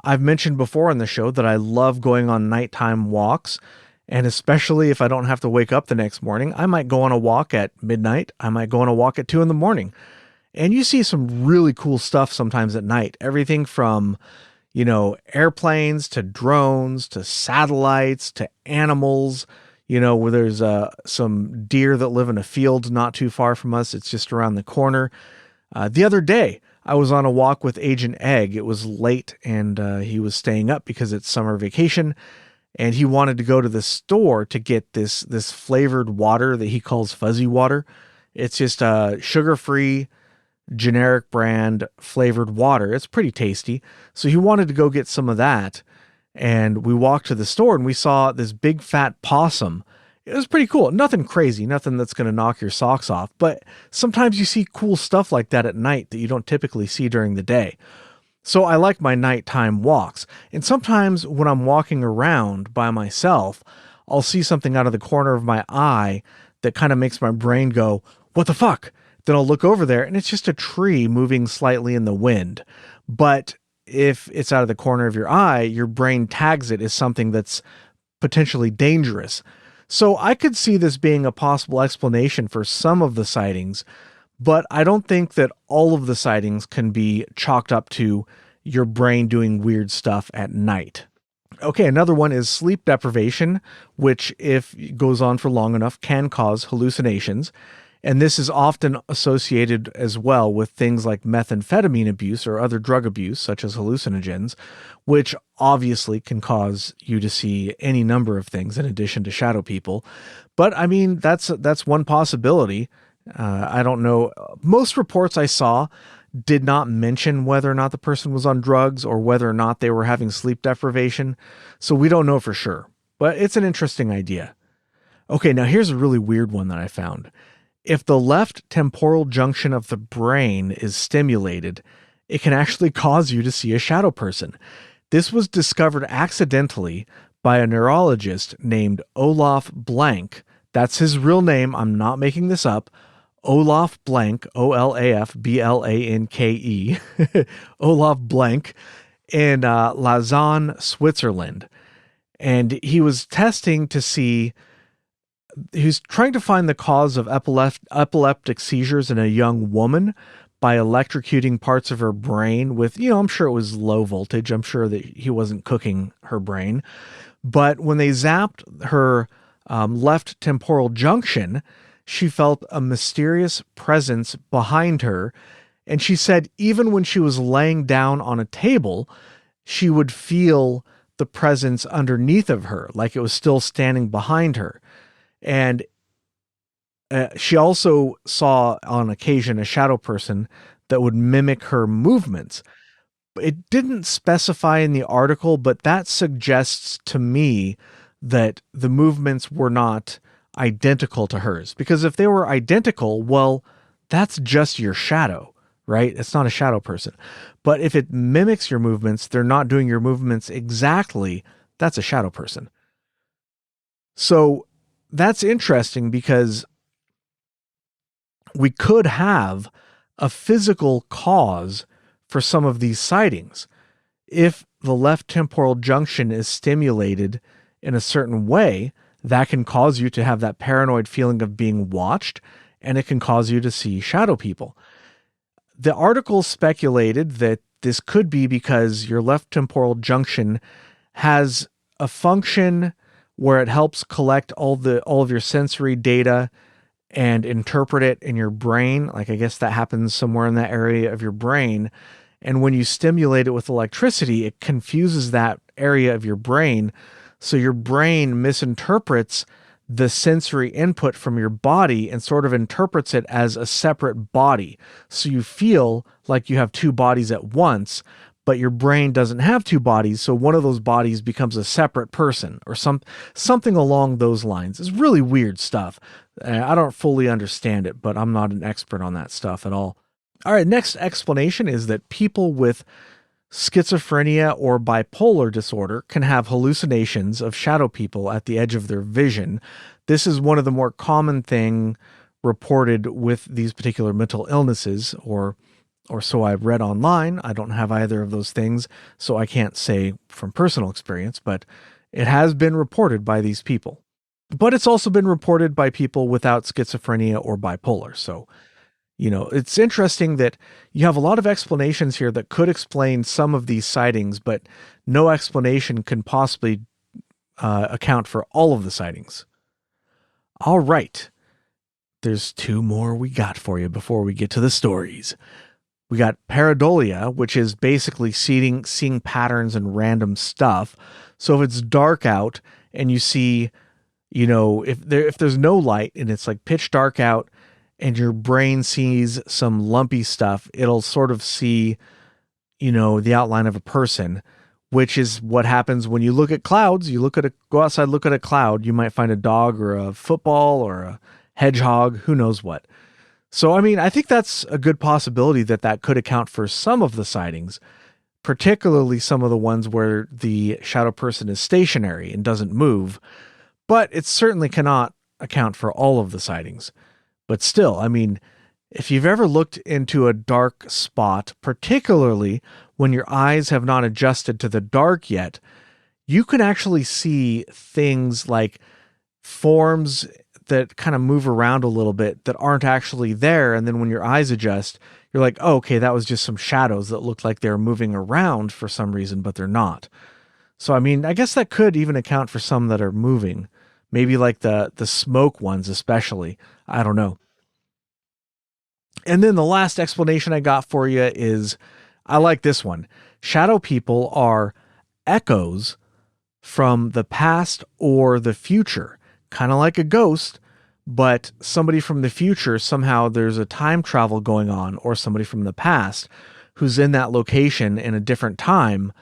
I've mentioned before on the show that I love going on nighttime walks, and especially if I don't have to wake up the next morning, I might go on a walk at midnight. I might go on a walk at 2 in the morning. And you see some really cool stuff sometimes at night. Everything from, airplanes to drones to satellites to animals, where there's some deer that live in a field not too far from us. It's just around the corner. The other day, I was on a walk with Agent Egg. It was late and he was staying up because it's summer vacation. And he wanted to go to the store to get this flavored water that he calls fuzzy water. It's just a sugar-free, generic brand flavored water. It's pretty tasty. So he wanted to go get some of that. And we walked to the store and we saw this big fat possum. It was pretty cool. Nothing crazy, nothing that's going to knock your socks off. But sometimes you see cool stuff like that at night that you don't typically see during the day. So I like my nighttime walks. And sometimes when I'm walking around by myself, I'll see something out of the corner of my eye that kind of makes my brain go, what the fuck? Then I'll look over there and it's just a tree moving slightly in the wind. But if it's out of the corner of your eye, your brain tags it as something that's potentially dangerous. So I could see this being a possible explanation for some of the sightings, but I don't think that all of the sightings can be chalked up to your brain doing weird stuff at night. Okay, another one is sleep deprivation, which, if it goes on for long enough, can cause hallucinations. And this is often associated as well with things like methamphetamine abuse or other drug abuse, such as hallucinogens, which obviously can cause you to see any number of things in addition to shadow people. But I mean, that's one possibility. I don't know. Most reports I saw did not mention whether or not the person was on drugs or whether or not they were having sleep deprivation. So we don't know for sure, but it's an interesting idea. Okay, now here's a really weird one that I found. If the left temporal junction of the brain is stimulated, it can actually cause you to see a shadow person. This was discovered accidentally by a neurologist named Olaf Blank. That's his real name. I'm not making this up. Olaf Blank, Olafblanke, Olaf Blank, in Lausanne, Switzerland. And he was testing to see, he was trying to find the cause of epileptic seizures in a young woman by electrocuting parts of her brain with, I'm sure it was low voltage. I'm sure that he wasn't cooking her brain. But when they zapped her left temporal junction, she felt a mysterious presence behind her. And she said even when she was laying down on a table, she would feel the presence underneath of her, like it was still standing behind her. And she also saw on occasion a shadow person that would mimic her movements. It didn't specify in the article, but that suggests to me that the movements were not identical to hers. Because if they were identical, well, that's just your shadow, right? It's not a shadow person. But if it mimics your movements, they're not doing your movements exactly, that's a shadow person. So that's interesting because we could have a physical cause for some of these sightings. If the left temporal junction is stimulated in a certain way, that can cause you to have that paranoid feeling of being watched, and it can cause you to see shadow people. The article speculated that this could be because your left temporal junction has a function where it helps collect all of your sensory data and interpret it in your brain. Like, I guess that happens somewhere in that area of your brain. And when you stimulate it with electricity, it confuses that area of your brain. So your brain misinterprets the sensory input from your body and sort of interprets it as a separate body. So you feel like you have two bodies at once, but your brain doesn't have two bodies. So one of those bodies becomes a separate person or something along those lines. It's really weird stuff. I don't fully understand it, but I'm not an expert on that stuff at all. All right, next explanation is that people with schizophrenia or bipolar disorder can have hallucinations of shadow people at the edge of their vision. This is one of the more common thing reported with these particular mental illnesses, or so I've read online. I don't have either of those things, so I can't say from personal experience, but it has been reported by these people. But it's also been reported by people without schizophrenia or bipolar. So, it's interesting that you have a lot of explanations here that could explain some of these sightings, but no explanation can possibly account for all of the sightings. All right. There's two more we got for you before we get to the stories. We got pareidolia, which is basically seeing patterns and random stuff. So if it's dark out and you see, if there's no light and it's like pitch dark out, and your brain sees some lumpy stuff, it'll sort of see, the outline of a person, which is what happens when you look at clouds. Go outside, look at a cloud, you might find a dog or a football or a hedgehog, who knows what. So, I think that's a good possibility that could account for some of the sightings, particularly some of the ones where the shadow person is stationary and doesn't move, but it certainly cannot account for all of the sightings. But still, if you've ever looked into a dark spot, particularly when your eyes have not adjusted to the dark yet, you can actually see things like forms that kind of move around a little bit that aren't actually there. And then when your eyes adjust, you're like, oh, okay, that was just some shadows that looked like they're moving around for some reason, but they're not. So, I guess that could even account for some that are moving. Maybe like the smoke ones, especially. I don't know. And then the last explanation I got for you is, I like this one. Shadow people are echoes from the past or the future, kind of like a ghost, but somebody from the future, somehow there's a time travel going on, or somebody from the past who's in that location in a different time.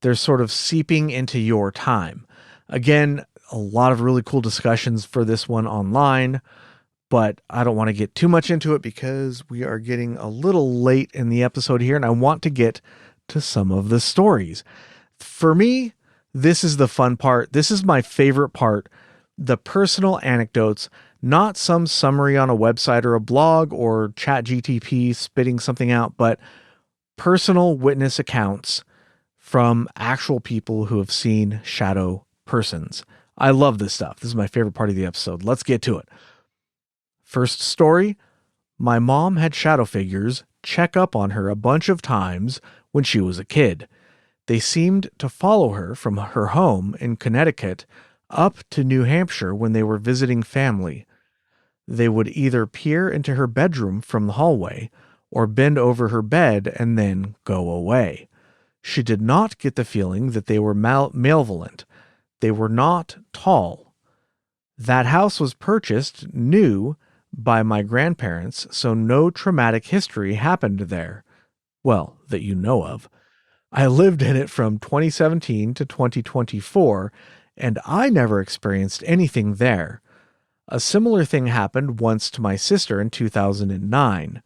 They're sort of seeping into your time. Again, a lot of really cool discussions for this one online, but I don't want to get too much into it because we are getting a little late in the episode here, and I want to get to some of the stories. For me, this is the fun part. This is my favorite part. The personal anecdotes, not some summary on a website or a blog or ChatGTP spitting something out, but personal witness accounts from actual people who have seen shadow persons. I love this stuff. This is my favorite part of the episode. Let's get to it. First story, my mom had shadow figures check up on her a bunch of times when she was a kid. They seemed to follow her from her home in Connecticut up to New Hampshire when they were visiting family. They would either peer into her bedroom from the hallway or bend over her bed and then go away. She did not get the feeling that they were malevolent. They were not tall. That house was purchased new by my grandparents, so no traumatic history happened there. Well, that you know of. I lived in it from 2017 to 2024, and I never experienced anything there. A similar thing happened once to my sister in 2009.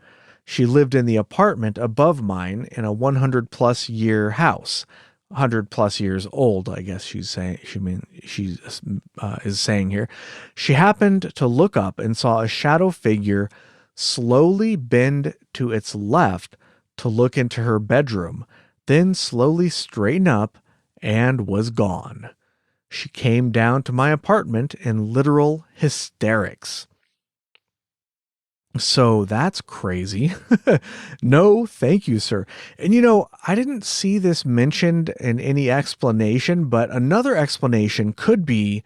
She lived in the apartment above mine in a 100 plus year house. 100 plus years old, I guess she's saying. She is saying here. She happened to look up and saw a shadow figure slowly bend to its left to look into her bedroom, then slowly straighten up and was gone. She came down to my apartment in literal hysterics. So that's crazy. No, thank you, sir. And I didn't see this mentioned in any explanation, but another explanation could be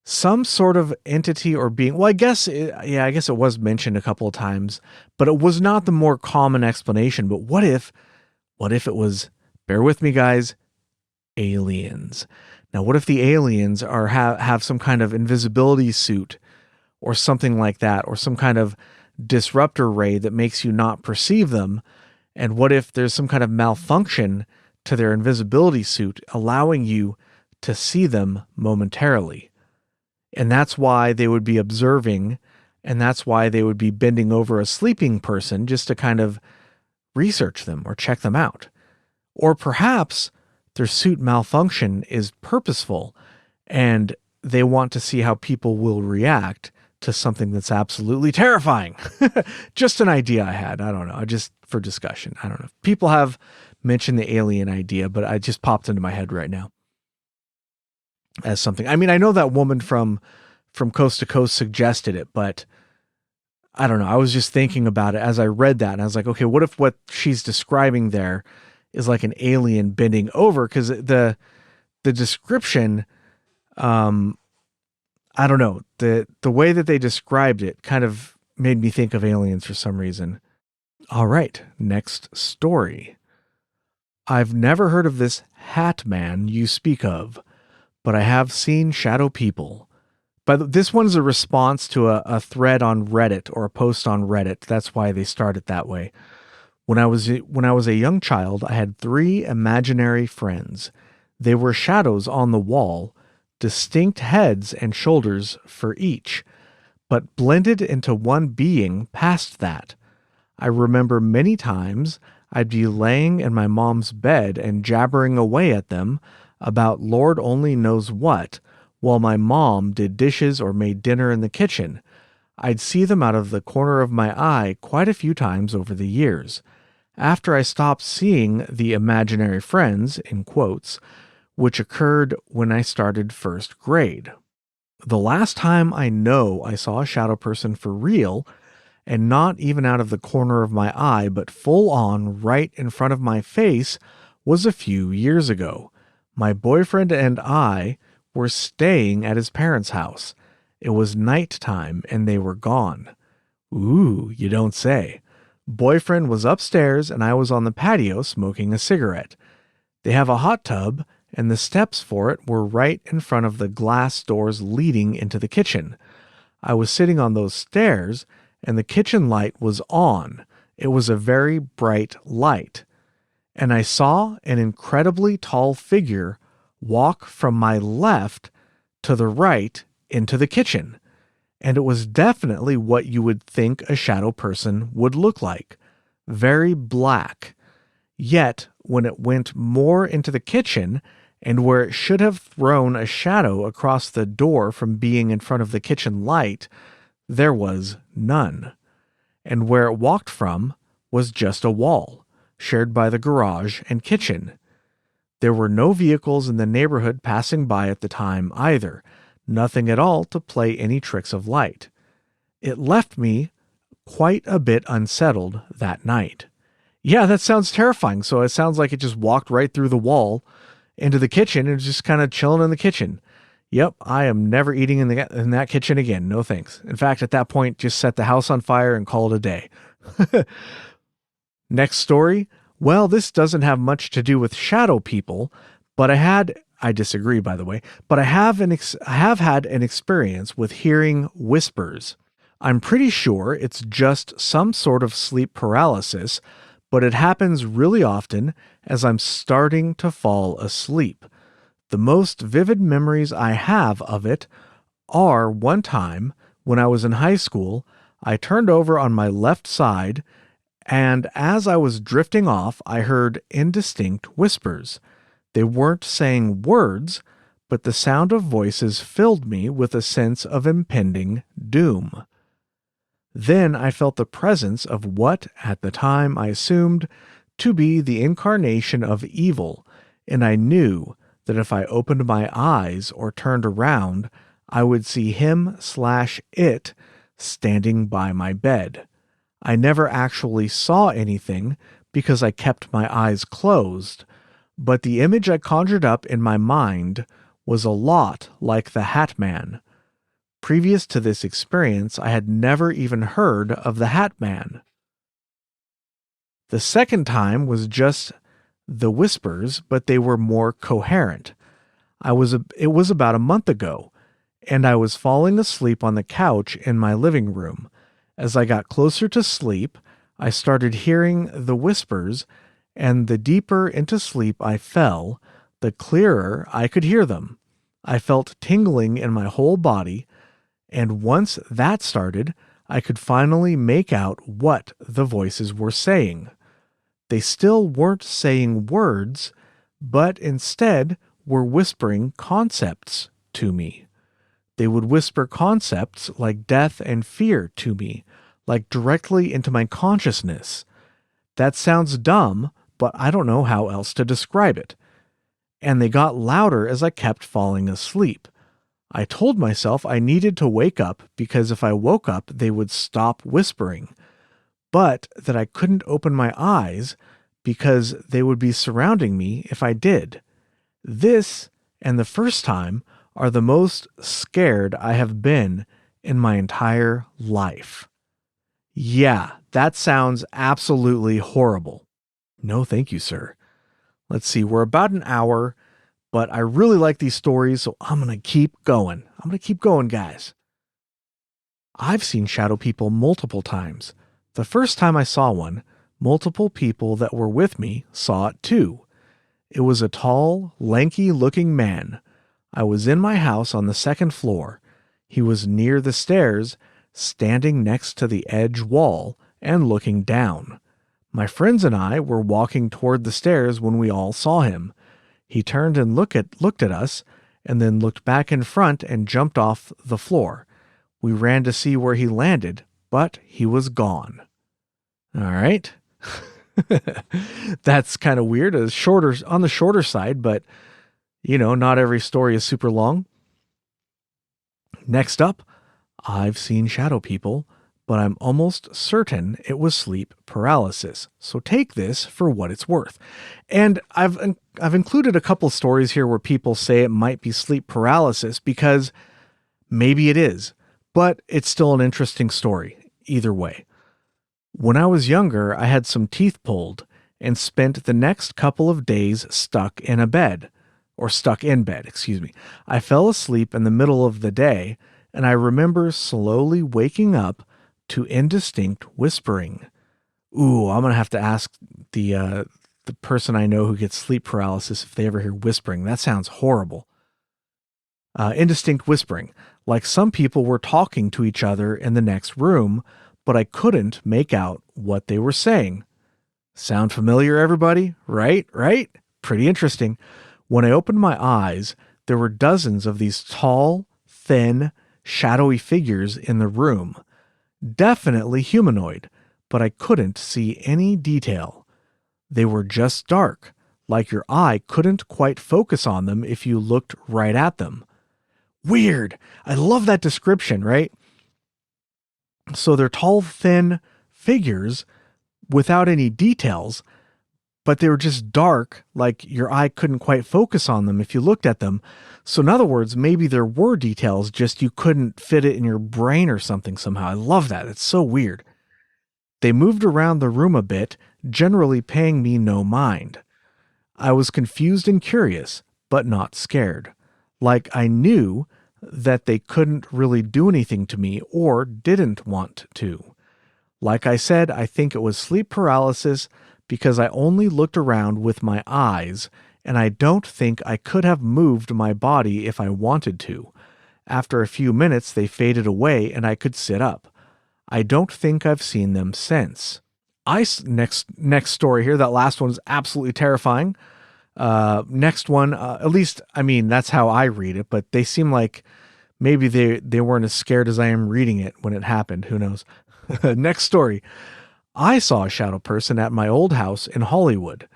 some sort of entity or being. Well, I guess it was mentioned a couple of times, but it was not the more common explanation. But what if it was, bear with me, guys, aliens? Now, what if the aliens have some kind of invisibility suit or something like that, or some kind of disruptor ray that makes you not perceive them? And what if there's some kind of malfunction to their invisibility suit, allowing you to see them momentarily? And that's why they would be observing, and that's why they would be bending over a sleeping person just to kind of research them or check them out. Or perhaps their suit malfunction is purposeful, and they want to see how people will react to something that's absolutely terrifying. Just an idea I had. I don't know. Just for discussion. I don't know. People have mentioned the alien idea, but it just popped into my head right now as something. I mean, I know that woman from Coast to Coast suggested it, but I don't know. I was just thinking about it as I read that, and I was like, okay, what if what she's describing there is like an alien bending over? Because the description, I don't know, the way that they described it kind of made me think of aliens for some reason. All right, next story. I've never heard of this hat man you speak of, but I have seen shadow people. But this one's a response to a thread on Reddit, or a post on Reddit. That's why they start it that way. When I was a young child, I had 3 imaginary friends. They were shadows on the wall, distinct heads and shoulders for each, but blended into one being past that. I remember many times I'd be laying in my mom's bed and jabbering away at them about Lord only knows what, while my mom did dishes or made dinner in the kitchen. I'd see them out of the corner of my eye quite a few times over the years. After I stopped seeing the imaginary friends, in quotes, which occurred when I started first grade. The last time I know I saw a shadow person for real, and not even out of the corner of my eye, but full on right in front of my face, was a few years ago. My boyfriend and I were staying at his parents' house. It was nighttime and they were gone. Ooh, you don't say. Boyfriend was upstairs and I was on the patio smoking a cigarette. They have a hot tub, and the steps for it were right in front of the glass doors leading into the kitchen. I was sitting on those stairs, and the kitchen light was on. It was a very bright light. And I saw an incredibly tall figure walk from my left to the right into the kitchen. And it was definitely what you would think a shadow person would look like. Very black. Yet, when it went more into the kitchen, and where it should have thrown a shadow across the door from being in front of the kitchen light, there was none. And where it walked from was just a wall, shared by the garage and kitchen. There were no vehicles in the neighborhood passing by at the time either, nothing at all to play any tricks of light. It left me quite a bit unsettled that night. Yeah, that sounds terrifying. So it sounds like it just walked right through the wall into the kitchen and just kind of chilling in the kitchen. Yep, I am never eating in that kitchen again. No thanks. In fact, at that point, just set the house on fire and call it a day. Next story. Well, this doesn't have much to do with shadow people, but I disagree, by the way, but I have had an experience with hearing whispers. I'm pretty sure it's just some sort of sleep paralysis, but it happens really often as I'm starting to fall asleep. The most vivid memories I have of it are one time when I was in high school, I turned over on my left side, and as I was drifting off, I heard indistinct whispers. They weren't saying words, but the sound of voices filled me with a sense of impending doom. Then I felt the presence of what, at the time, I assumed to be the incarnation of evil, and I knew that if I opened my eyes or turned around, I would see him/it standing by my bed. I never actually saw anything because I kept my eyes closed, but the image I conjured up in my mind was a lot like the Hat Man. Previous to this experience, I had never even heard of the Hat Man. The second time was just the whispers, but they were more coherent. It was about a month ago, and I was falling asleep on the couch in my living room. As I got closer to sleep, I started hearing the whispers, and the deeper into sleep I fell, the clearer I could hear them. I felt tingling in my whole body, and once that started, I could finally make out what the voices were saying. They still weren't saying words, but instead were whispering concepts to me. They would whisper concepts like death and fear to me, like directly into my consciousness. That sounds dumb, but I don't know how else to describe it. And they got louder as I kept falling asleep. I told myself I needed to wake up because if I woke up, they would stop whispering, but that I couldn't open my eyes because they would be surrounding me if I did. This and the first time are the most scared I have been in my entire life. Yeah, that sounds absolutely horrible. No, thank you, sir. Let's see, we're about an hour, but I really like these stories, so I'm going to keep going. Guys. I've seen shadow people multiple times. The first time I saw one, multiple people that were with me saw it too. It was a tall, lanky-looking man. I was in my house on the second floor. He was near the stairs, standing next to the edge wall and looking down. My friends and I were walking toward the stairs when we all saw him. He turned and looked at us, and then looked back in front and jumped off the floor. We ran to see where he landed, but he was gone. All right. That's kind of weird. On the shorter side, but not every story is super long. Next up, I've seen shadow people, but I'm almost certain it was sleep paralysis. So take this for what it's worth. And I've included a couple stories here where people say it might be sleep paralysis because maybe it is, but it's still an interesting story either way. When I was younger, I had some teeth pulled and spent the next couple of days stuck in bed. I fell asleep in the middle of the day, and I remember slowly waking up to indistinct whispering. Ooh, I'm going to have to ask the person I know who gets sleep paralysis if they ever hear whispering. That sounds horrible. Indistinct whispering, like some people were talking to each other in the next room, but I couldn't make out what they were saying. Sound familiar, everybody? Right? Pretty interesting. When I opened my eyes, there were dozens of these tall, thin, shadowy figures in the room. Definitely humanoid, but I couldn't see any detail. They were just dark, like your eye couldn't quite focus on them if you looked right at them. Weird. I love that description, right? So they're tall, thin figures without any details, but they were just dark, like your eye couldn't quite focus on them if you looked at them. So in other words, maybe there were details, just you couldn't fit it in your brain or something somehow. I love that. It's so weird. They moved around the room a bit, generally paying me no mind. I was confused and curious, but not scared. Like I knew that they couldn't really do anything to me or didn't want to. Like I said, I think it was sleep paralysis because I only looked around with my eyes, and I don't think I could have moved my body if I wanted to. After a few minutes, they faded away and I could sit up. I don't think I've seen them since. Next story here. That last one is absolutely terrifying. Next one, at least, I mean, that's how I read it, but they seem like maybe they weren't as scared as I am reading it when it happened. Who knows? Next story. I saw a shadow person at my old house in Hollywood.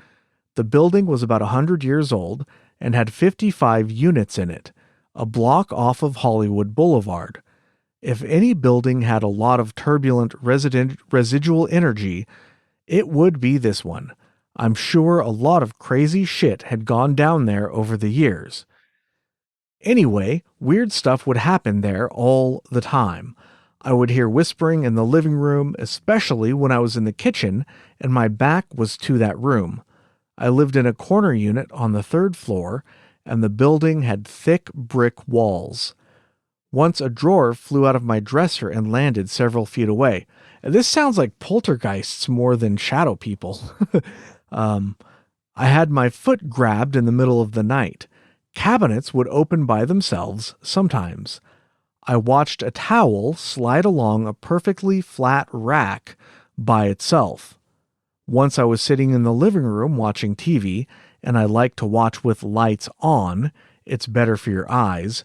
The building was about 100 years old and had 55 units in it, a block off of Hollywood Boulevard. If any building had a lot of turbulent residual energy, it would be this one. I'm sure a lot of crazy shit had gone down there over the years. Anyway, weird stuff would happen there all the time. I would hear whispering in the living room, especially when I was in the kitchen and my back was to that room. I lived in a corner unit on the 3rd floor, and the building had thick brick walls. Once a drawer flew out of my dresser and landed several feet away. This sounds like poltergeists more than shadow people. I had my foot grabbed in the middle of the night. Cabinets would open by themselves sometimes. I watched a towel slide along a perfectly flat rack by itself. Once I was sitting in the living room watching TV, and I like to watch with lights on. It's better for your eyes.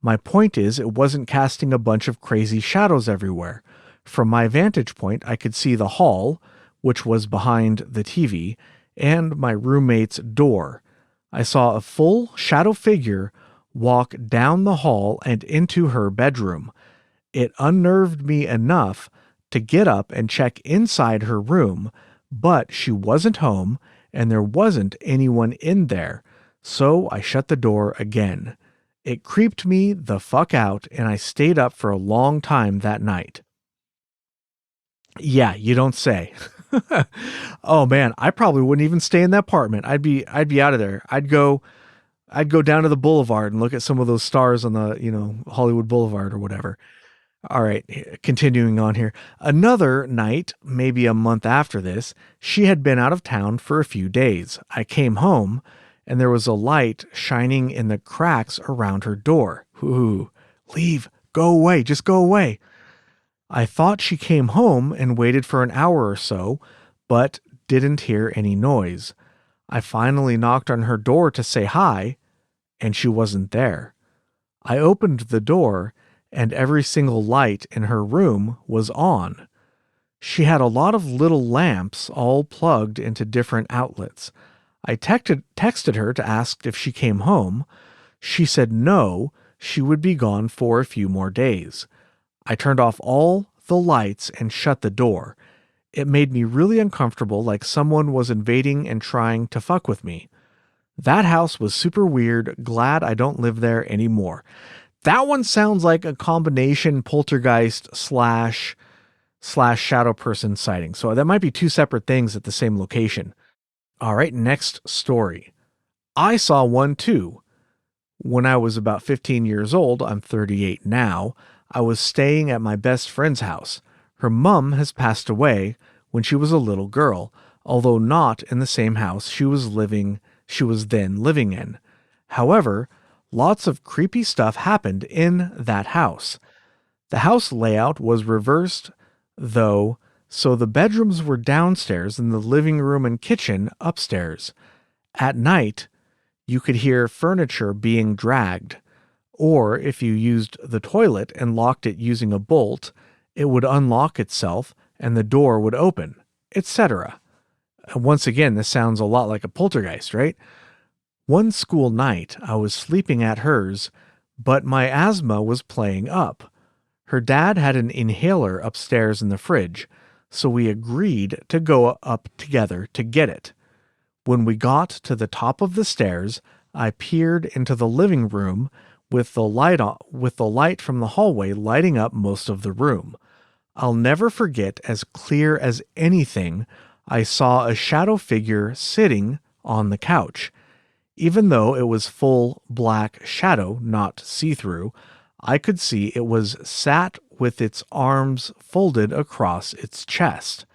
My point is, it wasn't casting a bunch of crazy shadows everywhere. From my vantage point, I could see the hall, which was behind the TV, and my roommate's door. I saw a full shadow figure walk down the hall and into her bedroom. It unnerved me enough to get up and check inside her room, but she wasn't home and there wasn't anyone in there, so I shut the door again. It creeped me the fuck out, and I stayed up for a long time that night. Yeah, you don't say. Oh man, I probably wouldn't even stay in that apartment. I'd be out of there. I'd go down to the boulevard and look at some of those stars on the, Hollywood Boulevard or whatever. All right, continuing on here. Another night, maybe a month after this, she had been out of town for a few days. I came home, and there was a light shining in the cracks around her door. Ooh, leave, go away, just go away. I thought she came home and waited for an hour or so, but didn't hear any noise. I finally knocked on her door to say hi, and she wasn't there. I opened the door, and every single light in her room was on. She had a lot of little lamps all plugged into different outlets. I texted her to ask if she came home. She said no, she would be gone for a few more days. I turned off all the lights and shut the door. It made me really uncomfortable, like someone was invading and trying to fuck with me. That house was super weird. Glad I don't live there anymore. That one sounds like a combination poltergeist slash shadow person sighting. So that might be two separate things at the same location. All right, next story. I saw one too. When I was about 15 years old, I'm 38 now, I was staying at my best friend's house. Her mum has passed away when she was a little girl, although not in the same house she was then living in. However, lots of creepy stuff happened in that house. The house layout was reversed, though, so the bedrooms were downstairs and the living room and kitchen upstairs. At night, you could hear furniture being dragged, or if you used the toilet and locked it using a bolt, it would unlock itself and the door would open, etc. Once again, this sounds a lot like a poltergeist, right? One school night, I was sleeping at hers, but my asthma was playing up. Her dad had an inhaler upstairs in the fridge, so we agreed to go up together to get it. When we got to the top of the stairs, I peered into the living room with the light from the hallway lighting up most of the room. I'll never forget, as clear as anything, I saw a shadow figure sitting on the couch. Even though it was full black shadow, not see-through, I could see it was sat with its arms folded across its chest.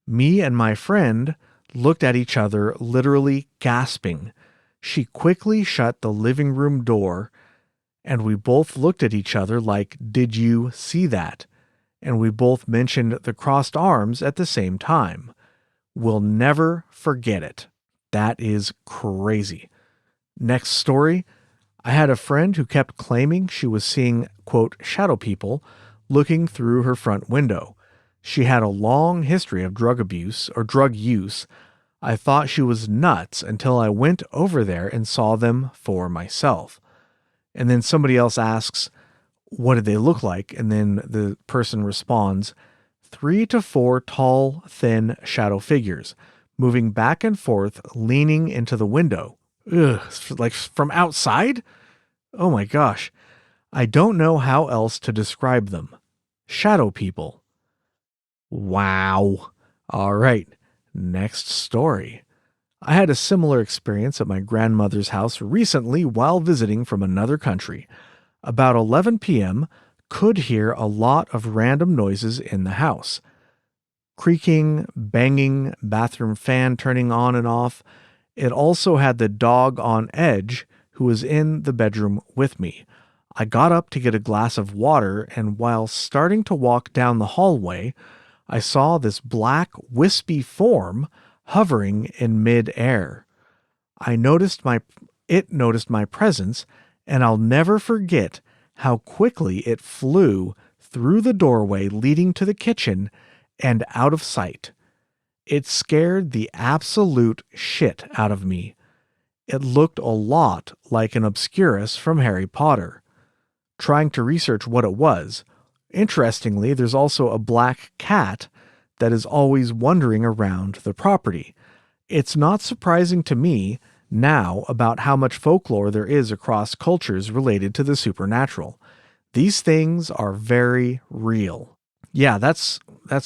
Me and my friend looked at each other, literally gasping. She quickly shut the living room door, and we both looked at each other like, "Did you see that?" And we both mentioned the crossed arms at the same time. We'll never forget it. That is crazy. Next story. I had a friend who kept claiming she was seeing, quote, shadow people looking through her front window. She had a long history of drug abuse or drug use. I thought she was nuts until I went over there and saw them for myself. And then somebody else asks, what did they look like? And then the person responds, 3 to 4 tall, thin shadow figures, moving back and forth, leaning into the window. Ugh, like from outside? Oh my gosh. I don't know how else to describe them. Shadow people. Wow. All right. Next story. I had a similar experience at my grandmother's house recently while visiting from another country. About 11 p.m., could hear a lot of random noises in the house. Creaking, banging, bathroom fan turning on and off. It also had the dog on edge who was in the bedroom with me. I got up to get a glass of water, and while starting to walk down the hallway, I saw this black, wispy form hovering in mid-air. It noticed my presence, and I'll never forget how quickly it flew through the doorway leading to the kitchen and out of sight. It scared the absolute shit out of me. It looked a lot like an Obscurus from Harry Potter. Trying to research what it was. Interestingly, there's also a black cat that is always wandering around the property. It's not surprising to me now about how much folklore there is across cultures related to the supernatural. These things are very real. Yeah, that's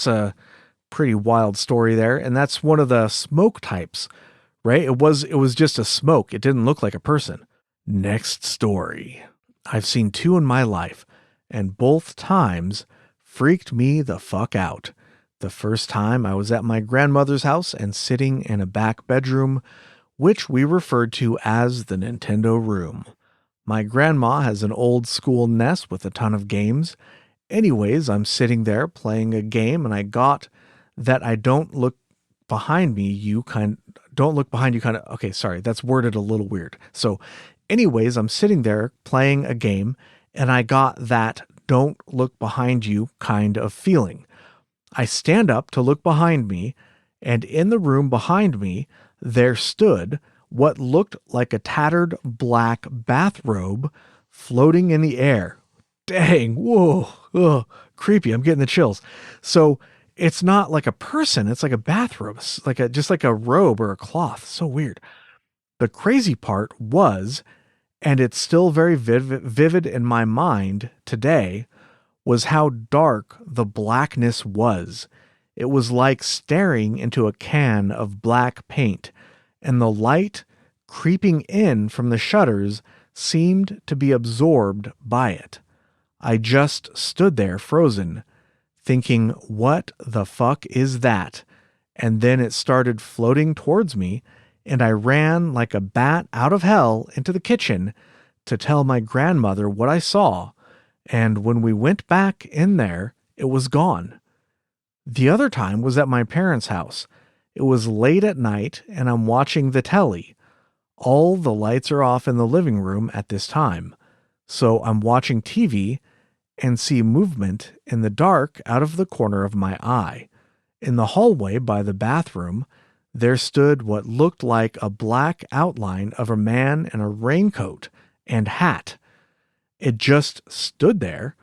a pretty wild story there, and that's one of the smoke types, right? It was just a smoke. It didn't look like a person. Next story. I've seen 2 in my life, and both times freaked me the fuck out. The first time I was at my grandmother's house and sitting in a back bedroom, which we referred to as the Nintendo room. My grandma has an old school NES with a ton of games. Anyways, I'm sitting there playing a game, and I got that I don't look behind you kind of, okay, sorry, that's worded a little weird. So anyways, I'm sitting there playing a game, and I got that don't look behind you kind of feeling. I stand up to look behind me, and in the room behind me, there stood what looked like a tattered black bathrobe floating in the air. Dang, whoa, ugh, creepy. I'm getting the chills. So it's not like a person, it's like a bathrobe, it's just like a robe or a cloth. So weird. The crazy part was, and it's still very vivid in my mind today, was how dark the blackness was. It was like staring into a can of black paint, and the light creeping in from the shutters seemed to be absorbed by it. I just stood there frozen, thinking, what the fuck is that? And then it started floating towards me, and I ran like a bat out of hell into the kitchen to tell my grandmother what I saw. And when we went back in there, it was gone. The other time was at my parents' house. It was late at night, and I'm watching the telly. All the lights are off in the living room at this time. So I'm watching TV and see movement in the dark out of the corner of my eye. In the hallway by the bathroom, there stood what looked like a black outline of a man in a raincoat and hat. It just stood there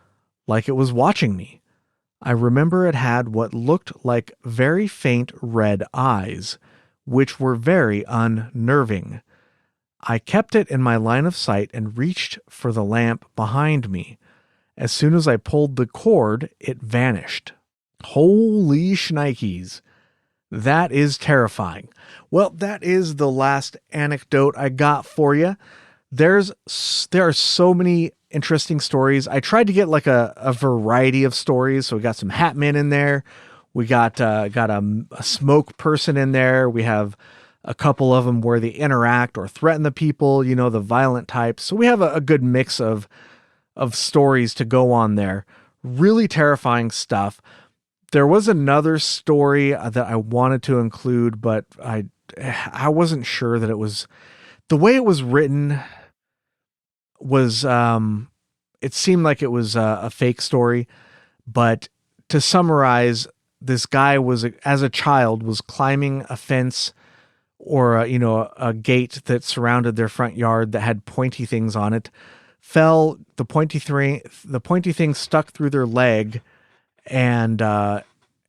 like it was watching me. I remember it had what looked like very faint red eyes, which were very unnerving. I kept it in my line of sight and reached for the lamp behind me. As soon as I pulled the cord, it vanished. Holy shnikes. That is terrifying. Well, that is the last anecdote I got for you. There are so many interesting stories. I tried to get like a variety of stories. So we got some Hat Men in there. We got a smoke person in there. We have a couple of them where they interact or threaten the people, the violent types. So we have a good mix of stories to go on there. Really terrifying stuff. There was another story that I wanted to include, but I wasn't sure that it was the way it was written was, it seemed like it was a fake story. But to summarize, this guy as a child, was climbing a fence or a gate that surrounded their front yard that had pointy things on it. Fell, the pointy thing stuck through their leg, and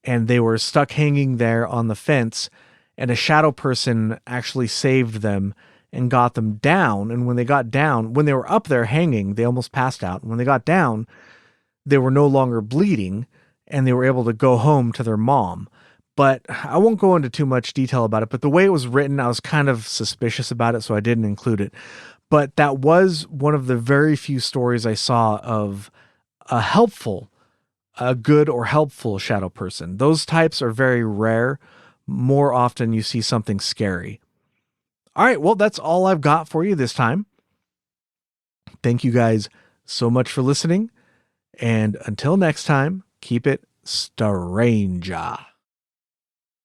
they were stuck hanging there on the fence. And a shadow person actually saved them and got them down. And when they got down, when they were up there hanging, they almost passed out. And when they got down, they were no longer bleeding, and they were able to go home to their mom. But I won't go into too much detail about it, but the way it was written, I was kind of suspicious about it, so I didn't include it. But that was one of the very few stories I saw of a good or helpful shadow person. Those types are very rare. More often you see something scary. All right, well, that's all I've got for you this time. Thank you guys so much for listening. And until next time, keep it stranger.